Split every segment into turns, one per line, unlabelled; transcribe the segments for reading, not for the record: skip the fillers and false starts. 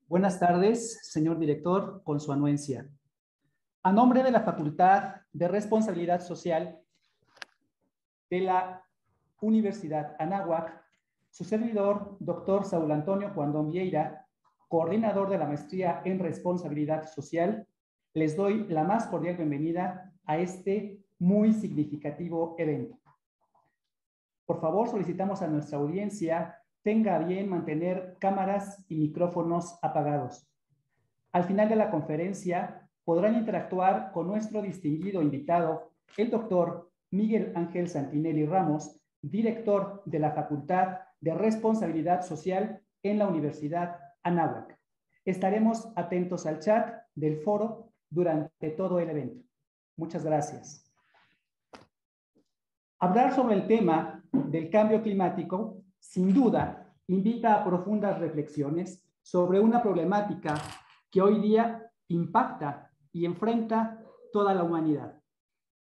Buenas tardes, señor director, con su anuencia. A nombre de la Facultad de Responsabilidad Social de la Universidad Anáhuac, su servidor, doctor Saúl Antonio Cuandón Vieira, coordinador de la Maestría en Responsabilidad Social, les doy la más cordial bienvenida a este muy significativo evento. Por favor, solicitamos a nuestra audiencia tenga a bien mantener cámaras y micrófonos apagados. Al final de la conferencia podrán interactuar con nuestro distinguido invitado, el doctor Miguel Ángel Santinelli Ramos, director de la Facultad de Responsabilidad Social en la Universidad Anáhuac. Estaremos atentos al chat del foro durante todo el evento. Muchas gracias. Hablar sobre el tema del cambio climático, sin duda, invita a profundas reflexiones sobre una problemática que hoy día impacta y enfrenta toda la humanidad.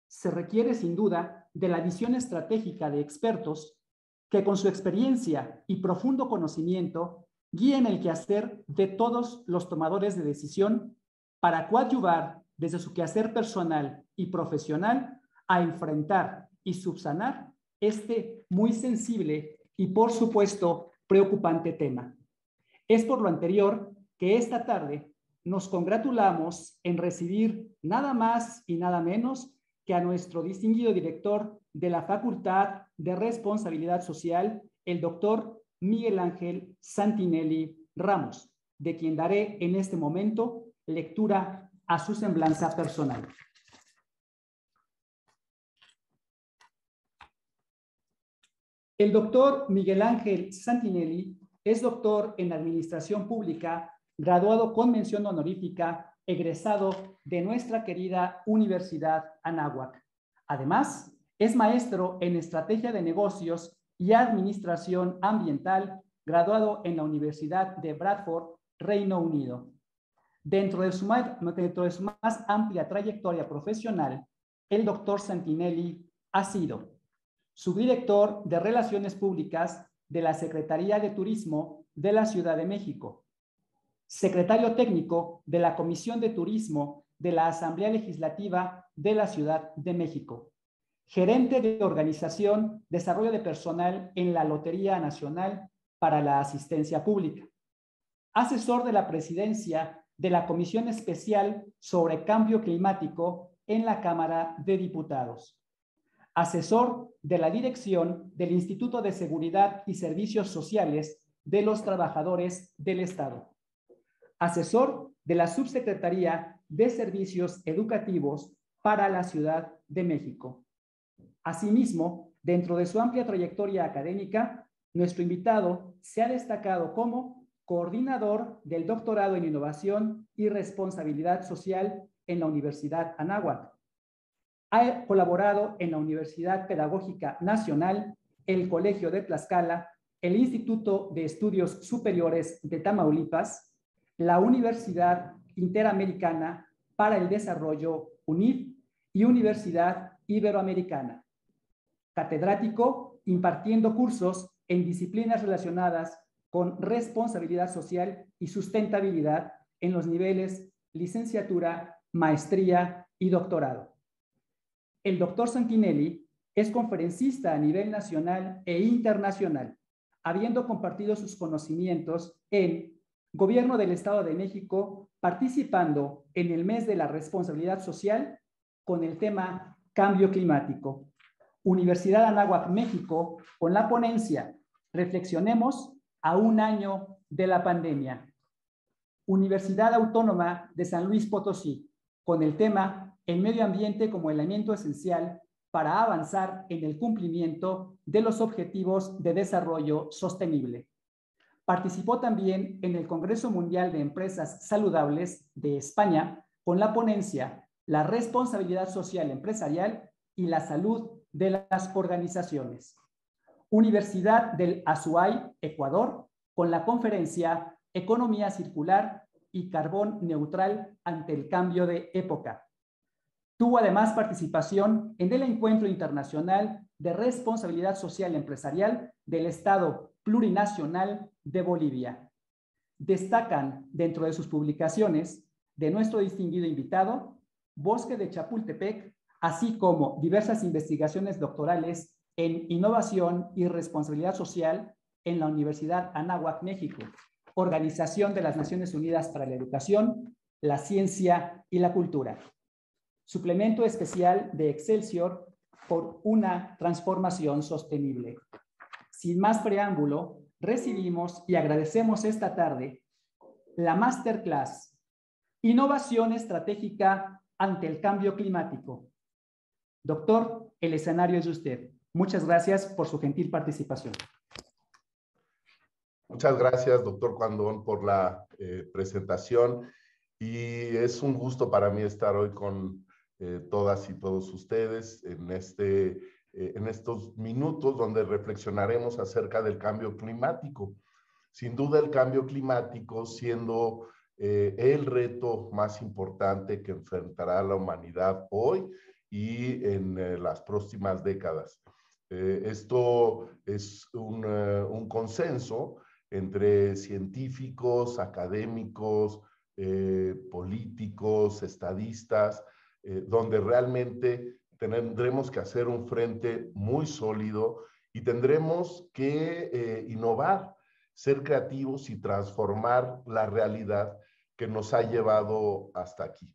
Se requiere, sin duda, de la visión estratégica de expertos que con su experiencia y profundo conocimiento guíen el quehacer de todos los tomadores de decisión para coadyuvar desde su quehacer personal y profesional a enfrentar y subsanar este muy sensible y, por supuesto, preocupante tema. Es por lo anterior que esta tarde nos congratulamos en recibir nada más y nada menos que a nuestro distinguido director de la Facultad de Responsabilidad Social, el doctor Miguel Ángel Santinelli Ramos, de quien daré en este momento lectura a su semblanza personal. El doctor Miguel Ángel Santinelli es doctor en Administración Pública, graduado con mención honorífica, egresado de nuestra querida Universidad Anáhuac. Además, es maestro en Estrategia de Negocios y Administración Ambiental, graduado en la Universidad de Bradford, Reino Unido. Dentro de su más amplia trayectoria profesional, el doctor Santinelli ha sido subdirector de Relaciones Públicas de la Secretaría de Turismo de la Ciudad de México, secretario técnico de la Comisión de Turismo de la Asamblea Legislativa de la Ciudad de México, gerente de Organización, Desarrollo de Personal en la Lotería Nacional para la Asistencia Pública, asesor de la presidencia de la Comisión Especial sobre Cambio Climático en la Cámara de Diputados, asesor de la dirección del Instituto de Seguridad y Servicios Sociales de los Trabajadores del Estado, asesor de la Subsecretaría de Servicios Educativos para la Ciudad de México. Asimismo, dentro de su amplia trayectoria académica, nuestro invitado se ha destacado como coordinador del Doctorado en Innovación y Responsabilidad Social en la Universidad Anáhuac. Ha colaborado en la Universidad Pedagógica Nacional, el Colegio de Tlaxcala, el Instituto de Estudios Superiores de Tamaulipas, la Universidad Interamericana para el Desarrollo, UNID, y Universidad Iberoamericana. Catedrático impartiendo cursos en disciplinas relacionadas con responsabilidad social y sustentabilidad en los niveles licenciatura, maestría y doctorado. El doctor Santinelli es conferencista a nivel nacional e internacional, habiendo compartido sus conocimientos en Gobierno del Estado de México, participando en el mes de la responsabilidad social con el tema cambio climático. Universidad Anáhuac, México, con la ponencia Reflexionemos a un año de la pandemia. Universidad Autónoma de San Luis Potosí, con el tema El medio ambiente como elemento esencial para avanzar en el cumplimiento de los Objetivos de Desarrollo Sostenible. Participó también en el Congreso Mundial de Empresas Saludables de España con la ponencia La responsabilidad social empresarial y la salud de las organizaciones. Universidad del Azuay, Ecuador, con la conferencia Economía Circular y Carbón Neutral ante el cambio de época. Tuvo además participación en el Encuentro Internacional de Responsabilidad Social Empresarial del Estado Plurinacional de Bolivia. Destacan dentro de sus publicaciones de nuestro distinguido invitado, Bosque de Chapultepec, así como diversas investigaciones doctorales en innovación y responsabilidad social en la Universidad Anáhuac, México, Organización de las Naciones Unidas para la Educación, la Ciencia y la Cultura. Suplemento especial de Excelsior por una transformación sostenible. Sin más preámbulo, recibimos y agradecemos esta tarde la Masterclass Innovación Estratégica ante el Cambio Climático. Doctor, el escenario es de usted. Muchas gracias por su gentil participación.
Muchas gracias, doctor Cuandón, por la presentación. Y es un gusto para mí estar hoy con todas y todos ustedes en estos minutos donde reflexionaremos acerca del cambio climático. Sin duda, el cambio climático siendo el reto más importante que enfrentará la humanidad hoy y en las próximas décadas. Esto es un consenso entre científicos, académicos, políticos, estadistas, donde realmente tendremos que hacer un frente muy sólido y tendremos que innovar, ser creativos y transformar la realidad que nos ha llevado hasta aquí.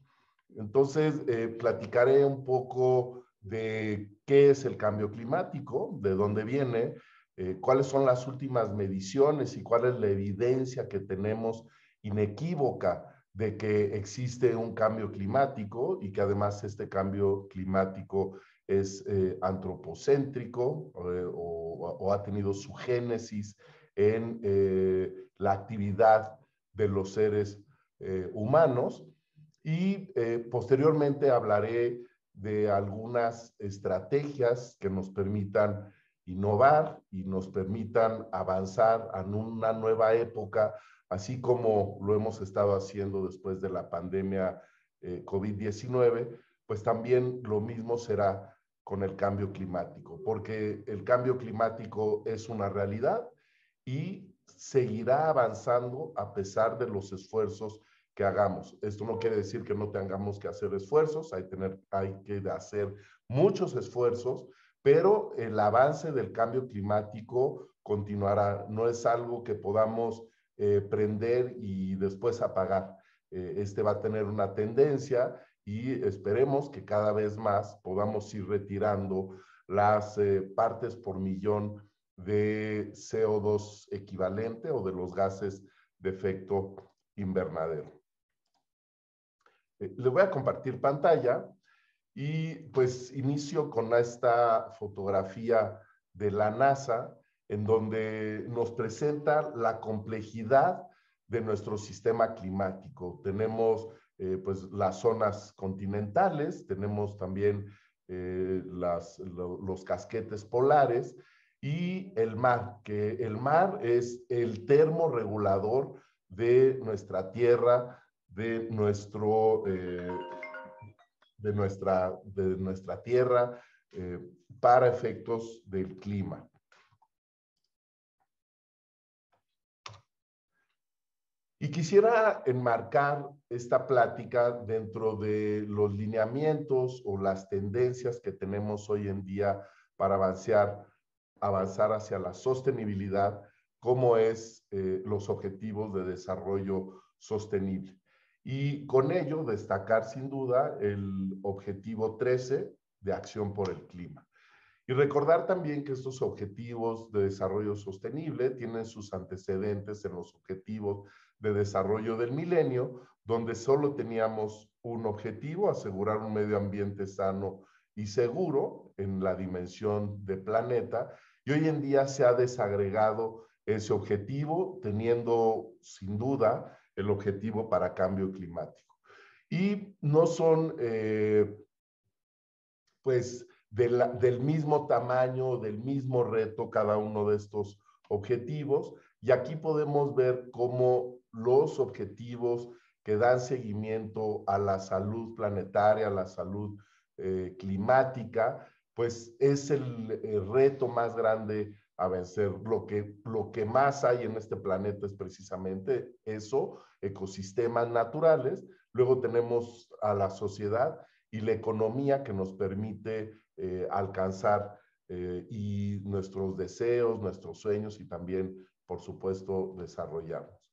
Entonces, platicaré un poco de qué es el cambio climático, de dónde viene, cuáles son las últimas mediciones y cuál es la evidencia que tenemos inequívoca de que existe un cambio climático y que además este cambio climático es antropocéntrico o ha tenido su génesis en la actividad de los seres humanos. Y posteriormente hablaré de algunas estrategias que nos permitan innovar y nos permitan avanzar en una nueva época, así como lo hemos estado haciendo después de la pandemia COVID-19, pues también lo mismo será con el cambio climático, porque el cambio climático es una realidad y seguirá avanzando a pesar de los esfuerzos que hagamos. Esto no quiere decir que no tengamos que hacer esfuerzos, hay que hacer muchos esfuerzos, pero el avance del cambio climático continuará. No es algo que podamos prender y después apagar. Este va a tener una tendencia y esperemos que cada vez más podamos ir retirando las partes por millón de CO2 equivalente o de los gases de efecto invernadero. Le voy a compartir pantalla y pues inicio con esta fotografía de la NASA en donde nos presenta la complejidad de nuestro sistema climático. Tenemos pues las zonas continentales, tenemos también los casquetes polares y el mar, que el mar es el termorregulador de nuestra Tierra, de nuestra Tierra para efectos del clima. Y quisiera enmarcar esta plática dentro de los lineamientos o las tendencias que tenemos hoy en día para avanzar hacia la sostenibilidad, como es los objetivos de desarrollo sostenible. Y con ello destacar sin duda el objetivo 13 de acción por el clima. Y recordar también que estos objetivos de desarrollo sostenible tienen sus antecedentes en los objetivos de desarrollo del milenio, donde solo teníamos un objetivo, asegurar un medio ambiente sano y seguro en la dimensión de planeta, y hoy en día se ha desagregado ese objetivo, teniendo sin duda el objetivo para cambio climático. Y no son, pues, del mismo tamaño, del mismo reto cada uno de estos objetivos. Y aquí podemos ver cómo los objetivos que dan seguimiento a la salud planetaria, a la salud climática, pues es el reto más grande a vencer. Lo que más hay en este planeta es precisamente eso, ecosistemas naturales. Luego tenemos a la sociedad y la economía que nos permite alcanzar y nuestros deseos, nuestros sueños y también, por supuesto, desarrollarnos.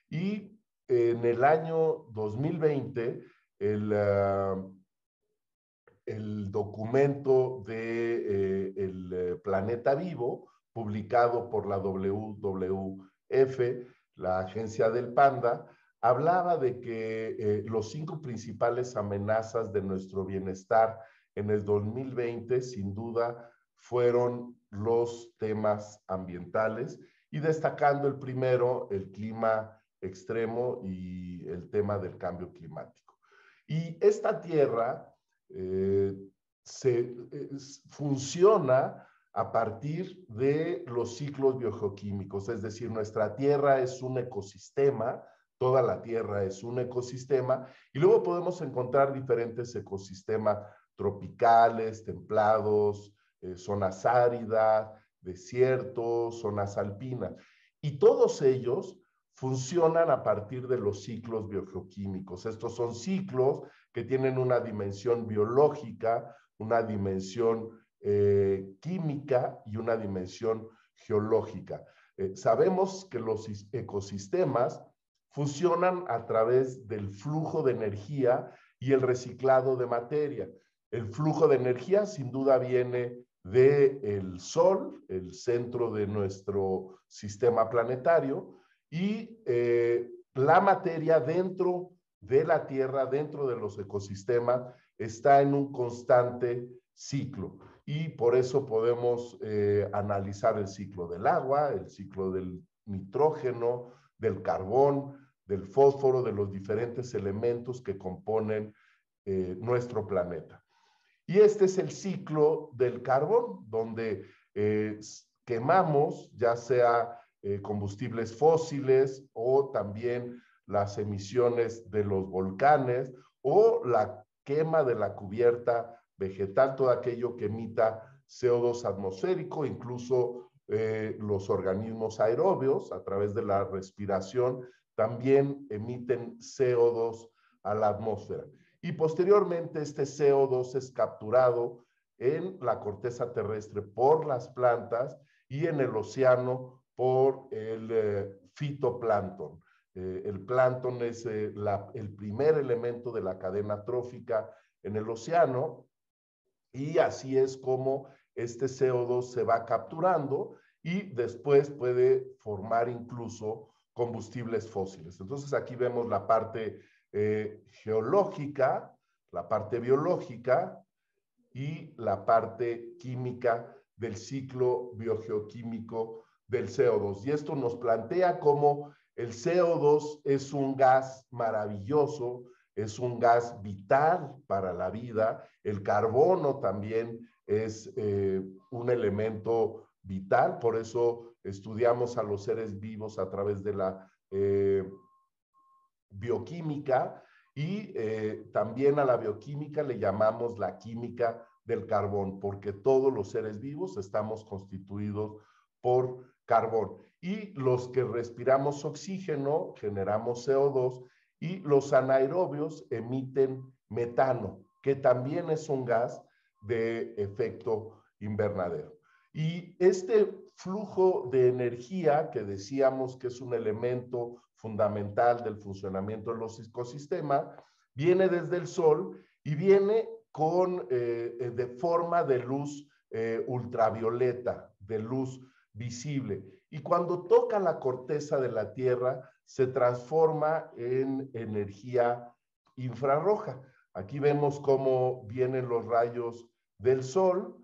Y en el año 2020, el documento de el Planeta Vivo, publicado por la WWF, la agencia del Panda, hablaba de que los 5 principales amenazas de nuestro bienestar en el 2020, sin duda, fueron los temas ambientales y destacando el primero, el clima extremo y el tema del cambio climático. Y esta tierra funciona a partir de los ciclos biogeoquímicos, es decir, nuestra tierra es un ecosistema, toda la tierra es un ecosistema, y luego podemos encontrar diferentes ecosistemas tropicales, templados, zonas áridas, desiertos, zonas alpinas, y todos ellos funcionan a partir de los ciclos biogeoquímicos. Estos son ciclos que tienen una dimensión biológica, una dimensión química y una dimensión geológica. Sabemos que los ecosistemas funcionan a través del flujo de energía y el reciclado de materia. El flujo de energía sin duda viene del Sol, el centro de nuestro sistema planetario, y la materia dentro de la Tierra, dentro de los ecosistemas, está en un constante ciclo. Y por eso podemos analizar el ciclo del agua, el ciclo del nitrógeno, del carbón, del fósforo, de los diferentes elementos que componen nuestro planeta. Y este es el ciclo del carbón, donde quemamos ya sea combustibles fósiles o también las emisiones de los volcanes o la quema de la cubierta vegetal, todo aquello que emita CO2 atmosférico, incluso los organismos aerobios a través de la respiración también emiten CO2 a la atmósfera. Y posteriormente este CO2 es capturado en la corteza terrestre por las plantas y en el océano por el fitoplancton. El plancton es el primer elemento de la cadena trófica en el océano y así es como este CO2 se va capturando y después puede formar incluso combustibles fósiles. Entonces aquí vemos la parte geológica, la parte biológica y la parte química del ciclo biogeoquímico del CO2. Y esto nos plantea cómo el CO2 es un gas maravilloso, es un gas vital para la vida. El carbono también es un elemento vital, por eso estudiamos a los seres vivos a través de la bioquímica y también a la bioquímica le llamamos la química del carbón, porque todos los seres vivos estamos constituidos por carbón. Y los que respiramos oxígeno generamos CO2 y los anaerobios emiten metano, que también es un gas de efecto invernadero. Y este flujo de energía que decíamos que es un elemento fundamental del funcionamiento de los ecosistemas, viene desde el Sol y viene de forma de luz ultravioleta, de luz visible. Y cuando toca la corteza de la Tierra, se transforma en energía infrarroja. Aquí vemos cómo vienen los rayos del Sol,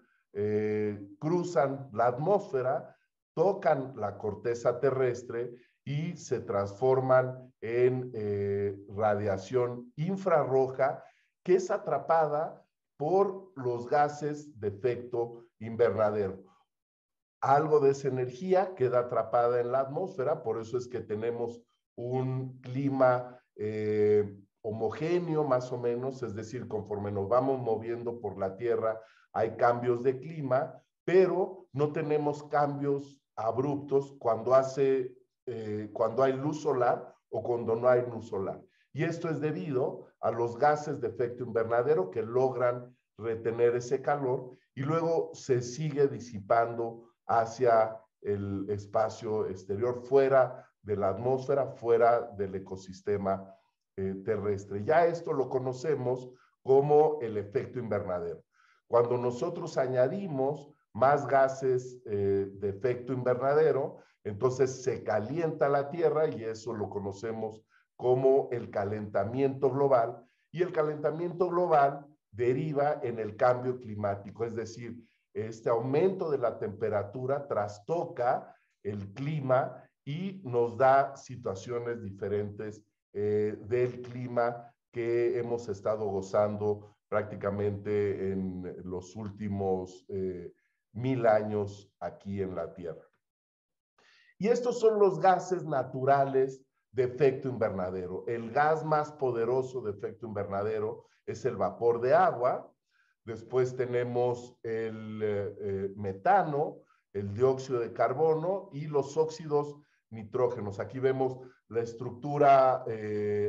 cruzan la atmósfera, tocan la corteza terrestre y se transforman en radiación infrarroja que es atrapada por los gases de efecto invernadero. Algo de esa energía queda atrapada en la atmósfera, por eso es que tenemos un clima homogéneo más o menos, es decir, conforme nos vamos moviendo por la Tierra hay cambios de clima, pero no tenemos cambios abruptos cuando hay luz solar o cuando no hay luz solar. Y esto es debido a los gases de efecto invernadero que logran retener ese calor y luego se sigue disipando hacia el espacio exterior, fuera de la atmósfera, fuera del ecosistema terrestre. Ya esto lo conocemos como el efecto invernadero. Cuando nosotros añadimos más gases de efecto invernadero, entonces se calienta la Tierra y eso lo conocemos como el calentamiento global. Y el calentamiento global deriva en el cambio climático, es decir, este aumento de la temperatura trastoca el clima y nos da situaciones diferentes del clima que hemos estado gozando prácticamente en los últimos 1000 años aquí en la Tierra. Y estos son los gases naturales de efecto invernadero. El gas más poderoso de efecto invernadero es el vapor de agua. Después tenemos el metano, el dióxido de carbono y los óxidos nitrógenos. Aquí vemos la estructura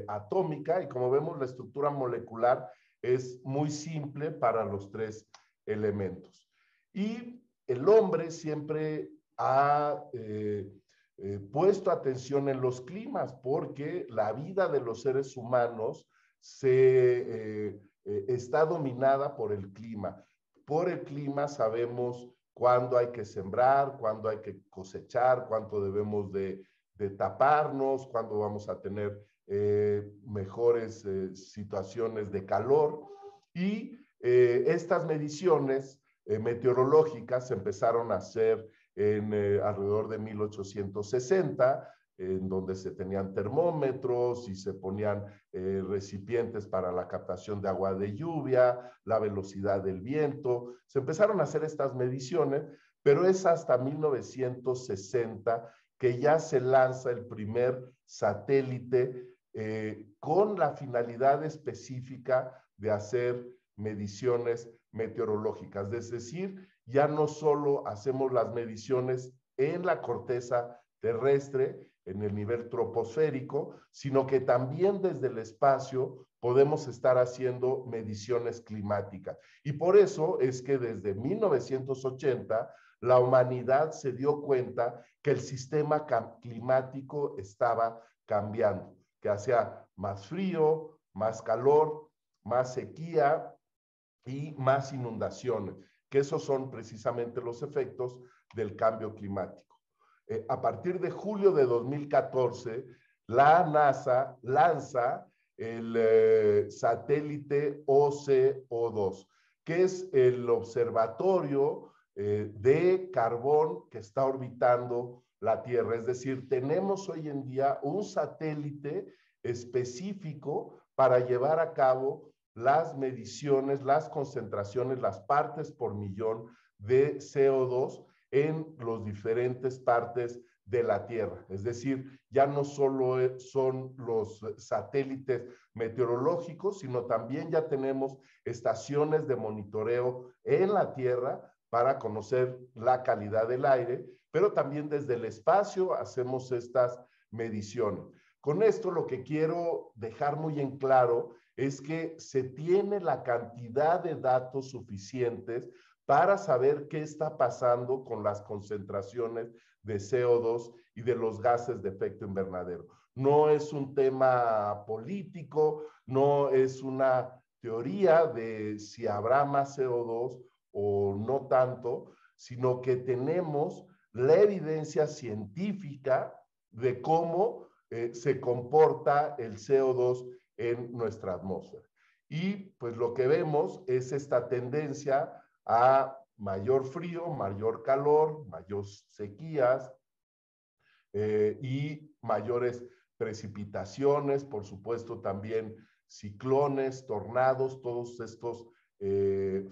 atómica y como vemos la estructura molecular es muy simple para los tres elementos. Y el hombre siempre ha puesto atención en los climas porque la vida de los seres humanos está dominada por el clima. Por el clima sabemos cuándo hay que sembrar, cuándo hay que cosechar, cuánto debemos de taparnos, cuándo vamos a tener mejores situaciones de calor. Y estas mediciones meteorológicas se empezaron a hacer en alrededor de 1860, en donde se tenían termómetros y se ponían recipientes para la captación de agua de lluvia, la velocidad del viento. Se empezaron a hacer estas mediciones, pero es hasta 1960 que ya se lanza el primer satélite con la finalidad específica de hacer mediciones meteorológicas. Es decir, ya no solo hacemos las mediciones en la corteza terrestre, en el nivel troposférico, sino que también desde el espacio podemos estar haciendo mediciones climáticas. Y por eso es que desde 1980 la humanidad se dio cuenta que el sistema climático estaba cambiando, que hacía más frío, más calor, más sequía y más inundaciones, que esos son precisamente los efectos del cambio climático. A partir de julio de 2014, la NASA lanza el satélite OCO2, que es el observatorio de carbón que está orbitando la Tierra. Es decir, tenemos hoy en día un satélite específico para llevar a cabo las mediciones, las concentraciones, las partes por millón de CO2 en las diferentes partes de la Tierra. Es decir, ya no solo son los satélites meteorológicos, sino también ya tenemos estaciones de monitoreo en la Tierra para conocer la calidad del aire, pero también desde el espacio hacemos estas mediciones. Con esto lo que quiero dejar muy en claro es que se tiene la cantidad de datos suficientes para saber qué está pasando con las concentraciones de CO2 y de los gases de efecto invernadero. No es un tema político, no es una teoría de si habrá más CO2 o no tanto, sino que tenemos la evidencia científica de cómo se comporta el CO2 en nuestra atmósfera. Y pues lo que vemos es esta tendencia a mayor frío, mayor calor, mayor sequías y mayores precipitaciones, por supuesto también ciclones, tornados, todos estos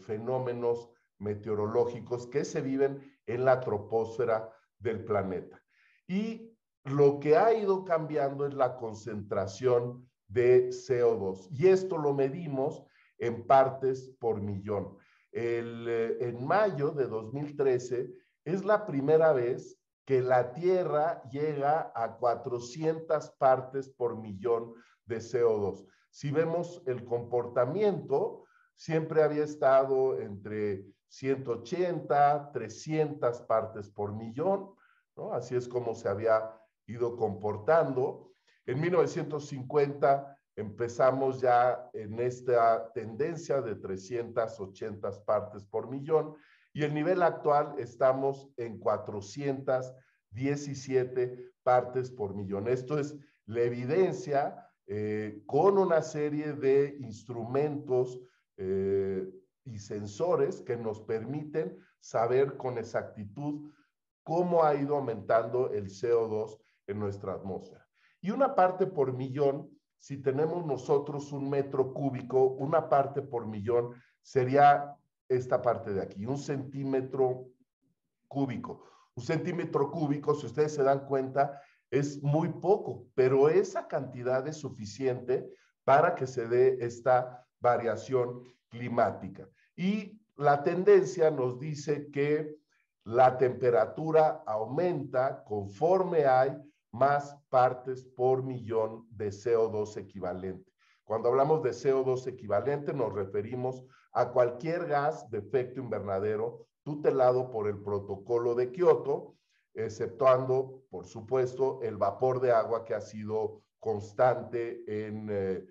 fenómenos meteorológicos que se viven en la troposfera del planeta. Y lo que ha ido cambiando es la concentración de CO2 y esto lo medimos en partes por millón. En mayo de 2013 es la primera vez que la Tierra llega a 400 partes por millón de CO2. Si vemos el comportamiento, siempre había estado entre 180, 300 partes por millón, ¿no? Así es como se había ido comportando. En 1950 empezamos ya en esta tendencia de 380 partes por millón y el nivel actual estamos en 417 partes por millón. Esto es la evidencia con una serie de instrumentos y sensores que nos permiten saber con exactitud cómo ha ido aumentando el CO2 en nuestra atmósfera. Y una parte por millón, si tenemos nosotros un metro cúbico, una parte por millón sería esta parte de aquí, un centímetro cúbico. Un centímetro cúbico, si ustedes se dan cuenta, es muy poco, pero esa cantidad es suficiente para que se dé esta variación climática. Y la tendencia nos dice que la temperatura aumenta conforme hay más partes por millón de CO2 equivalente. Cuando hablamos de CO2 equivalente nos referimos a cualquier gas de efecto invernadero tutelado por el protocolo de Kioto, exceptuando, por supuesto, el vapor de agua que ha sido constante en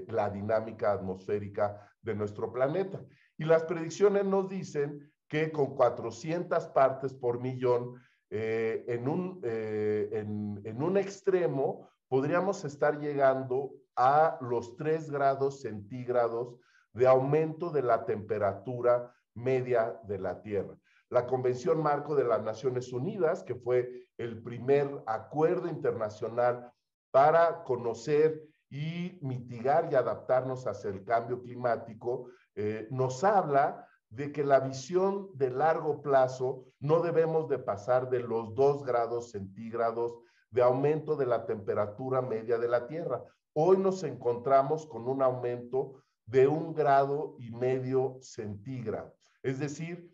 la dinámica atmosférica de nuestro planeta. Y las predicciones nos dicen que con 400 partes por millón, en un extremo, podríamos estar llegando a los 3 grados centígrados de aumento de la temperatura media de la Tierra. La Convención Marco de las Naciones Unidas, que fue el primer acuerdo internacional para conocer y mitigar y adaptarnos hacia el cambio climático, nos habla de que la visión de largo plazo no debemos de pasar de los 2 grados centígrados de aumento de la temperatura media de la Tierra. Hoy nos encontramos con un aumento de 1,5 grados centígrado. Es decir,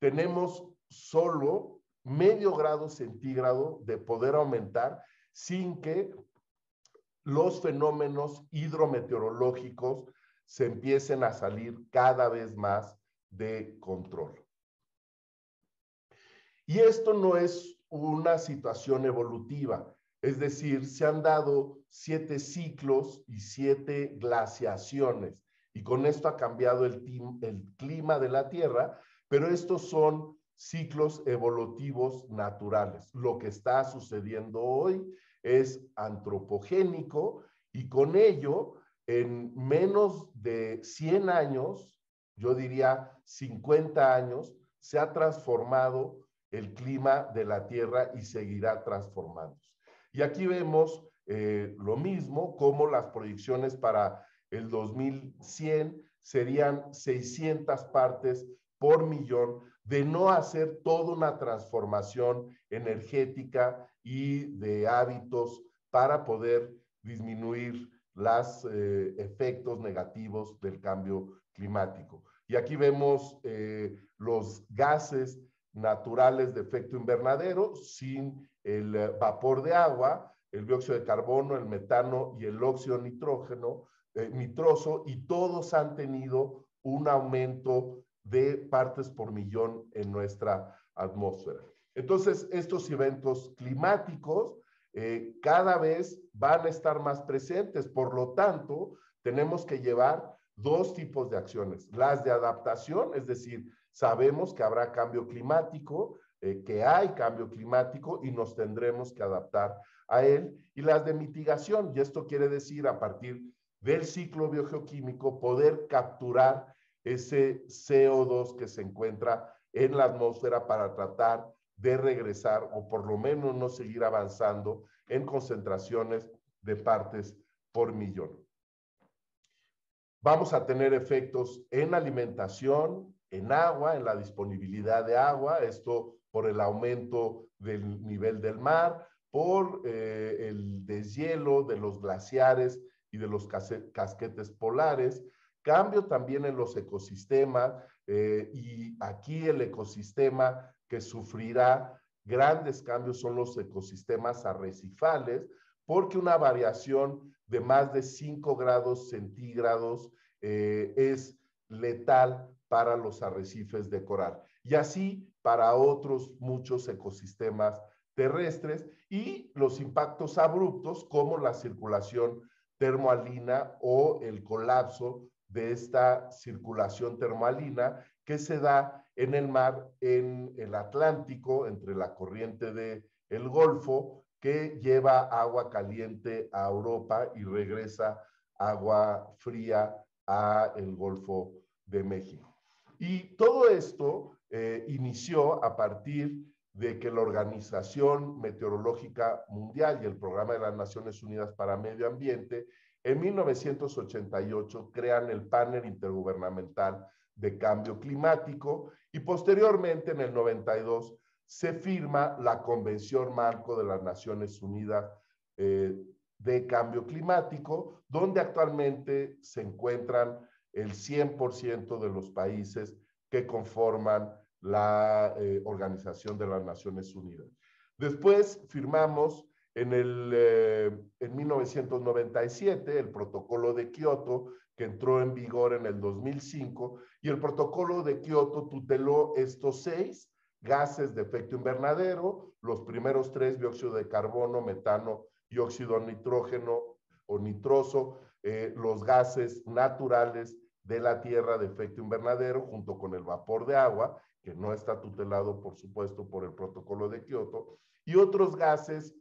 tenemos solo medio grado centígrado de poder aumentar sin que los fenómenos hidrometeorológicos se empiecen a salir cada vez más de control. Y esto no es una situación evolutiva, es decir, se han dado 7 ciclos y 7 glaciaciones, y con esto ha cambiado el clima de la Tierra, pero estos son ciclos evolutivos naturales. Lo que está sucediendo hoy es antropogénico y con ello, en menos de 100 años, yo diría 50 años, se ha transformado el clima de la Tierra y seguirá transformándose. Y aquí vemos lo mismo, como las proyecciones para el 2100 serían 600 partes por millón, de no hacer toda una transformación energética y de hábitos para poder disminuir los efectos negativos del cambio climático. Y aquí vemos los gases naturales de efecto invernadero sin el vapor de agua, el dióxido de carbono, el metano y el óxido nitroso, y todos han tenido un aumento de partes por millón en nuestra atmósfera. Entonces, estos eventos climáticos cada vez van a estar más presentes, por lo tanto, tenemos que llevar 2 tipos de acciones. Las de adaptación, es decir, sabemos que habrá cambio climático, que hay cambio climático y nos tendremos que adaptar a él, y las de mitigación, y esto quiere decir a partir del ciclo biogeoquímico poder capturar ese CO2 que se encuentra en la atmósfera para tratar de regresar o por lo menos no seguir avanzando en concentraciones de partes por millón. Vamos a tener efectos en alimentación, en agua, en la disponibilidad de agua, esto por el aumento del nivel del mar, por el deshielo de los glaciares y de los casquetes polares, cambio también en los ecosistemas, y aquí el ecosistema que sufrirá grandes cambios son los ecosistemas arrecifales, porque una variación de más de 5 grados centígrados es letal para los arrecifes de coral. Y así para otros muchos ecosistemas terrestres y los impactos abruptos como la circulación termoalina o el colapso de esta circulación termoalina que se da en el mar, en el Atlántico, entre la corriente del Golfo, que lleva agua caliente a Europa y regresa agua fría a el Golfo de México. Y todo esto inició a partir de que la Organización Meteorológica Mundial y el Programa de las Naciones Unidas para Medio Ambiente en 1988 crean el Panel Intergubernamental de Cambio Climático y posteriormente en el 92 se firma la Convención Marco de las Naciones Unidas de Cambio Climático, donde actualmente se encuentran el 100% de los países que conforman la Organización de las Naciones Unidas. Después firmamos en 1997 el Protocolo de Kioto, que entró en vigor en el 2005, y el Protocolo de Kioto tuteló estos 6 gases de efecto invernadero, los primeros 3, dióxido de carbono, metano y óxido nitrógeno o nitroso, los gases naturales de la Tierra de efecto invernadero, junto con el vapor de agua, que no está tutelado, por supuesto, por el Protocolo de Kioto, y otros gases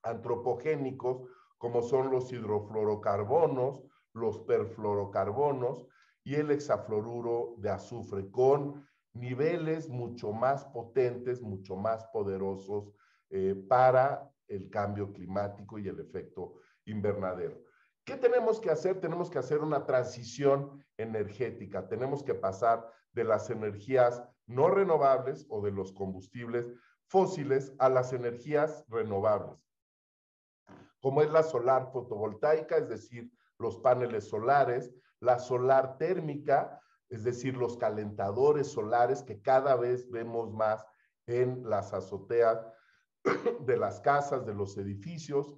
antropogénicos, como son los hidrofluorocarbonos, los perfluorocarbonos y el hexafluoruro de azufre, con niveles mucho más potentes, mucho más poderosos para el cambio climático y el efecto invernadero. ¿Qué tenemos que hacer? Tenemos que hacer una transición energética. Tenemos que pasar de las energías no renovables o de los combustibles fósiles a las energías renovables, como es la solar fotovoltaica, es decir, los paneles solares, la solar térmica, es decir, los calentadores solares que cada vez vemos más en las azoteas de las casas, de los edificios,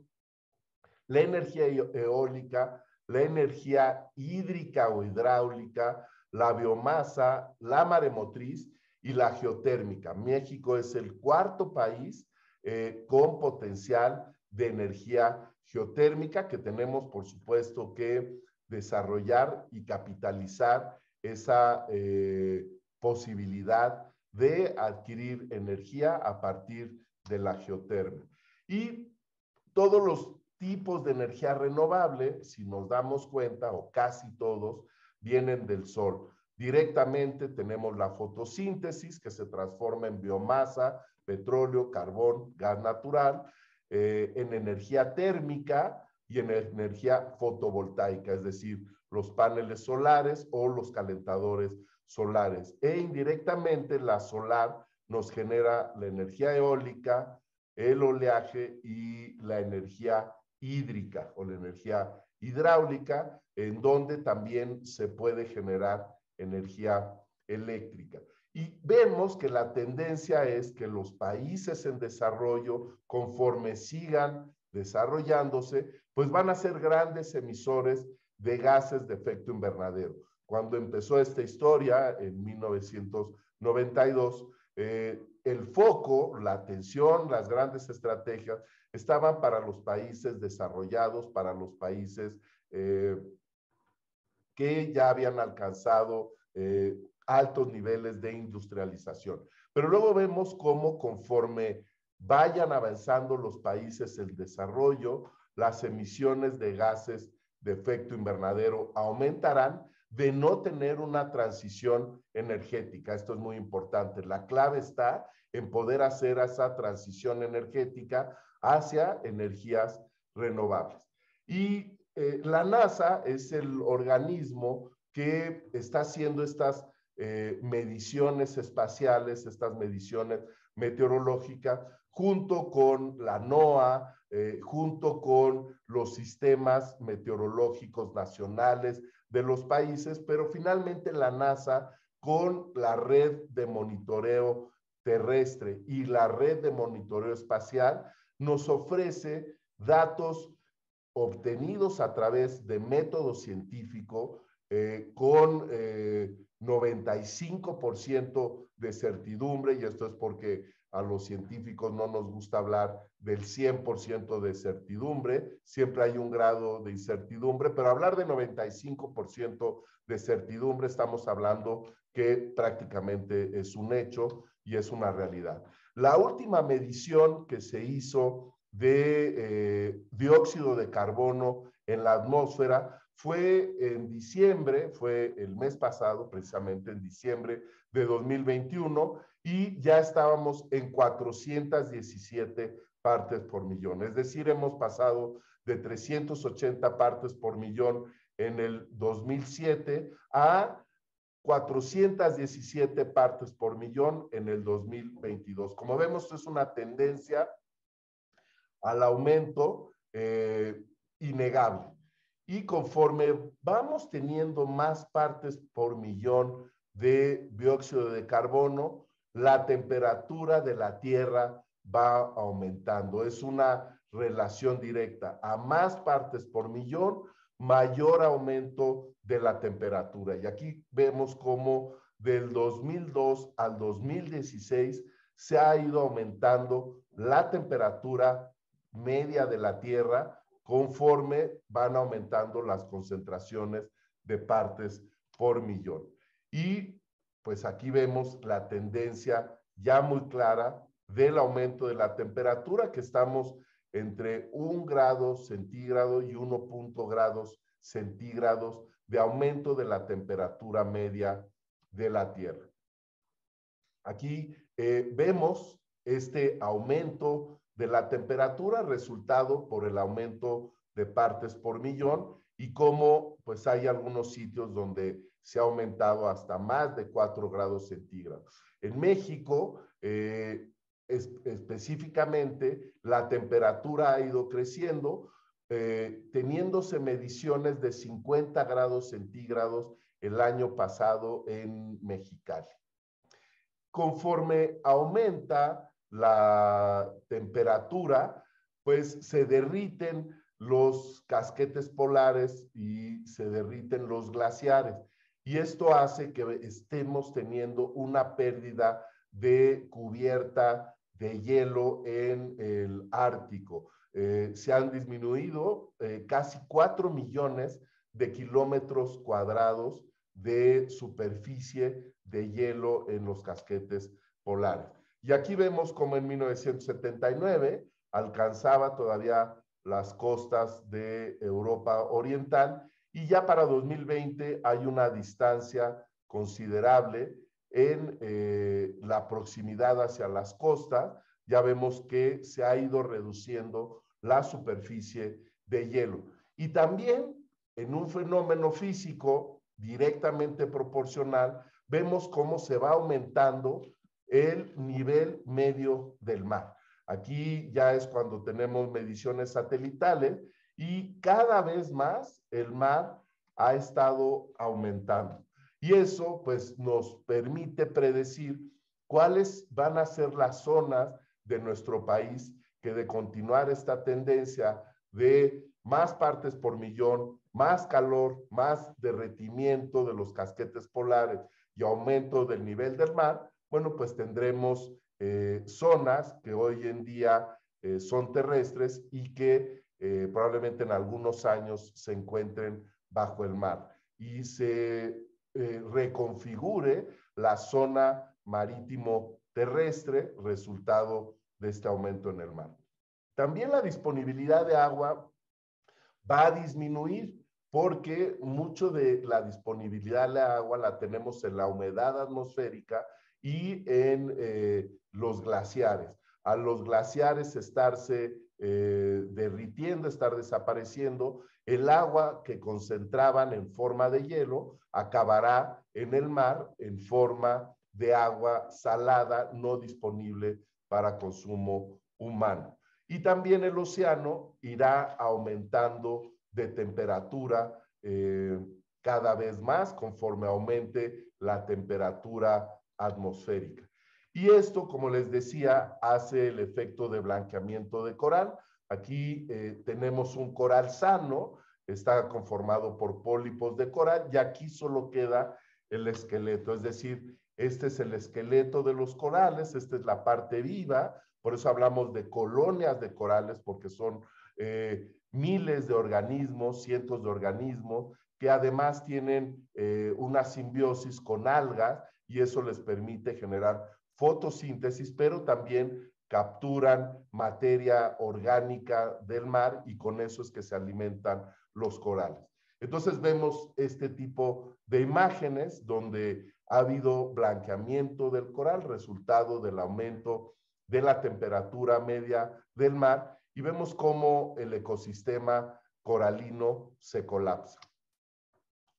la energía eólica, la energía hídrica o hidráulica, la biomasa, la maremotriz y la geotérmica. México es el 4º país con potencial de energía geotérmica que tenemos, por supuesto, que desarrollar y capitalizar esa posibilidad de adquirir energía a partir de la geotermia. Y todos los tipos de energía renovable, si nos damos cuenta, o casi todos, vienen del sol. Directamente tenemos la fotosíntesis, que se transforma en biomasa, petróleo, carbón, gas natural, en energía térmica y en energía fotovoltaica, es decir, los paneles solares o los calentadores solares. E indirectamente la solar nos genera la energía eólica, el oleaje y la energía hídrica o la energía hidráulica, en donde también se puede generar energía eléctrica. Y vemos que la tendencia es que los países en desarrollo, conforme sigan desarrollándose, pues van a ser grandes emisores de gases de efecto invernadero. Cuando empezó esta historia, en 1992, el foco, la atención, las grandes estrategias estaban para los países desarrollados, para los países que ya habían alcanzado altos niveles de industrialización. Pero luego vemos cómo conforme vayan avanzando los países en desarrollo, las emisiones de gases de efecto invernadero aumentarán de no tener una transición energética. Esto es muy importante. La clave está en poder hacer esa transición energética hacia energías renovables. Y la NASA es el organismo que está haciendo estas mediciones espaciales, estas mediciones meteorológicas, junto con la NOAA, junto con los sistemas meteorológicos nacionales de los países, pero finalmente la NASA con la red de monitoreo terrestre y la red de monitoreo espacial, nos ofrece datos obtenidos a través de método científico con 95% de certidumbre, y esto es porque a los científicos no nos gusta hablar del 100% de certidumbre, siempre hay un grado de incertidumbre, pero hablar de 95% de certidumbre estamos hablando que prácticamente es un hecho y es una realidad. La última medición que se hizo de dióxido de carbono en la atmósfera fue en diciembre, fue el mes pasado, precisamente en diciembre de 2021, y ya estábamos en 417 partes por millón. Es decir, hemos pasado de 380 partes por millón en el 2007 a 417 partes por millón en el 2022. Como vemos, es una tendencia al aumento innegable. Y conforme vamos teniendo más partes por millón de dióxido de carbono, la temperatura de la Tierra va aumentando. Es una relación directa. A más partes por millón, mayor aumento de la temperatura. Y aquí vemos cómo del 2002 al 2016 se ha ido aumentando la temperatura media de la Tierra conforme van aumentando las concentraciones de partes por millón. Y pues aquí vemos la tendencia ya muy clara del aumento de la temperatura, que estamos entre 1 grado centígrado y 1 grados centígrados de aumento de la temperatura media de la Tierra. Aquí vemos este aumento de la temperatura resultado por el aumento de partes por millón y cómo pues hay algunos sitios donde se ha aumentado hasta más de 4 grados centígrados. En México, específicamente, la temperatura ha ido creciendo, teniéndose mediciones de 50 grados centígrados el año pasado en Mexicali. Conforme aumenta la temperatura, pues se derriten los casquetes polares y se derriten los glaciares. Y esto hace que estemos teniendo una pérdida de cubierta de hielo en el Ártico. Se han disminuido casi 4 millones de kilómetros cuadrados de superficie de hielo en los casquetes polares. Y aquí vemos como en 1979 alcanzaba todavía las costas de Europa Oriental y ya para 2020 hay una distancia considerable en la proximidad hacia las costas. Ya vemos que se ha ido reduciendo la superficie de hielo. Y también en un fenómeno físico directamente proporcional, vemos cómo se va aumentando el nivel medio del mar. Aquí ya es cuando tenemos mediciones satelitales y cada vez más el mar ha estado aumentando. Y eso pues nos permite predecir cuáles van a ser las zonas de nuestro país que de continuar esta tendencia de más partes por millón, más calor, más derretimiento de los casquetes polares y aumento del nivel del mar, bueno, pues tendremos zonas que hoy en día son terrestres y que probablemente en algunos años se encuentren bajo el mar y se reconfigure la zona marítimo terrestre resultado de este aumento en el mar. También la disponibilidad de agua va a disminuir porque mucho de la disponibilidad de agua la tenemos en la humedad atmosférica y en los glaciares. A los glaciares estarse derritiendo, estar desapareciendo, el agua que concentraban en forma de hielo acabará en el mar en forma de agua salada no disponible para consumo humano. Y también el océano irá aumentando de temperatura cada vez más conforme aumente la temperatura atmosférica. Y esto, como les decía, hace el efecto de blanqueamiento de coral. Aquí tenemos un coral sano, está conformado por pólipos de coral y aquí solo queda el esqueleto, es decir, este es el esqueleto de los corales, esta es la parte viva, por eso hablamos de colonias de corales, porque son miles de organismos, cientos de organismos, que además tienen una simbiosis con algas y eso les permite generar fotosíntesis, pero también capturan materia orgánica del mar y con eso es que se alimentan los corales. Entonces vemos este tipo de imágenes donde ha habido blanqueamiento del coral, resultado del aumento de la temperatura media del mar, y vemos cómo el ecosistema coralino se colapsa.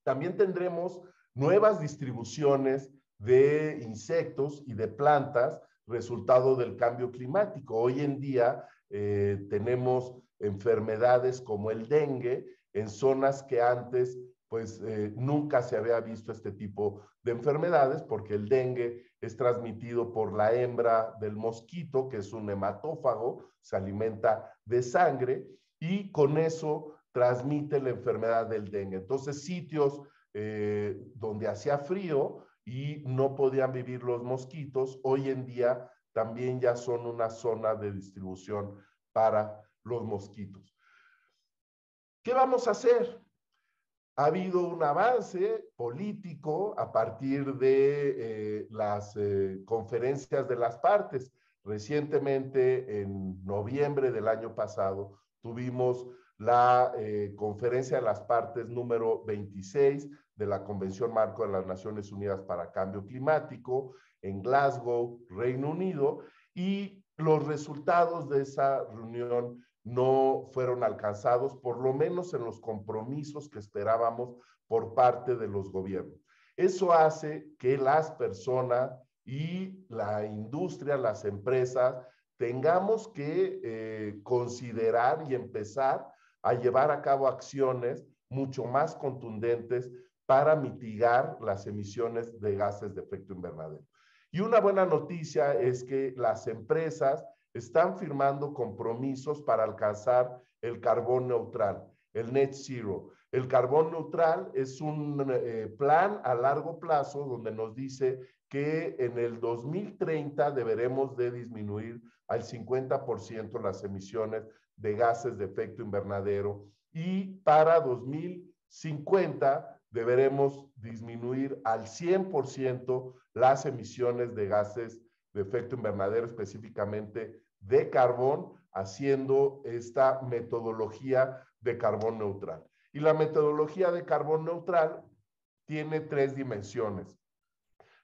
También tendremos nuevas distribuciones de insectos y de plantas, resultado del cambio climático. Hoy en día tenemos enfermedades como el dengue en zonas que antes pues nunca se había visto este tipo de enfermedades, porque el dengue es transmitido por la hembra del mosquito, que es un hematófago, se alimenta de sangre y con eso transmite la enfermedad del dengue. Entonces, sitios donde hacía frío y no podían vivir los mosquitos, hoy en día también ya son una zona de distribución para los mosquitos. ¿Qué vamos a hacer? Ha habido un avance político a partir de las conferencias de las partes. Recientemente, en noviembre del año pasado, tuvimos la conferencia de las partes número 26 de la Convención Marco de las Naciones Unidas para Cambio Climático en Glasgow, Reino Unido, y los resultados de esa reunión no fueron alcanzados, por lo menos en los compromisos que esperábamos por parte de los gobiernos. Eso hace que las personas y la industria, las empresas, tengamos que considerar y empezar a llevar a cabo acciones mucho más contundentes para mitigar las emisiones de gases de efecto invernadero. Y una buena noticia es que las empresas están firmando compromisos para alcanzar el carbón neutral, el net zero. El carbón neutral es un plan a largo plazo donde nos dice que en el 2030 deberemos de disminuir al 50% las emisiones de gases de efecto invernadero y para 2050 deberemos disminuir al 100% las emisiones de gases de efecto invernadero, específicamente de carbón, haciendo esta metodología de carbón neutral. Y la metodología de carbón neutral tiene tres dimensiones.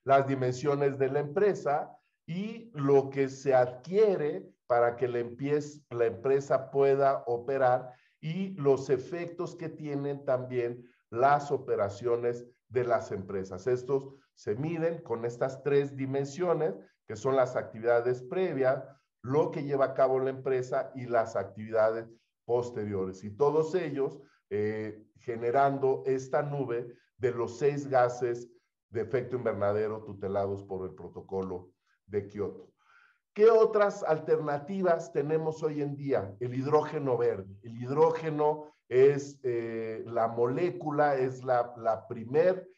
Las dimensiones de la empresa y lo que se adquiere para que la empresa pueda operar y los efectos que tienen también las operaciones de las empresas. Estos se miden con estas tres dimensiones, que son las actividades previas, lo que lleva a cabo la empresa y las actividades posteriores. Y todos ellos generando esta nube de los 6 gases de efecto invernadero tutelados por el protocolo de Kioto. ¿Qué otras alternativas tenemos hoy en día? El hidrógeno verde. El hidrógeno es la molécula, es la primer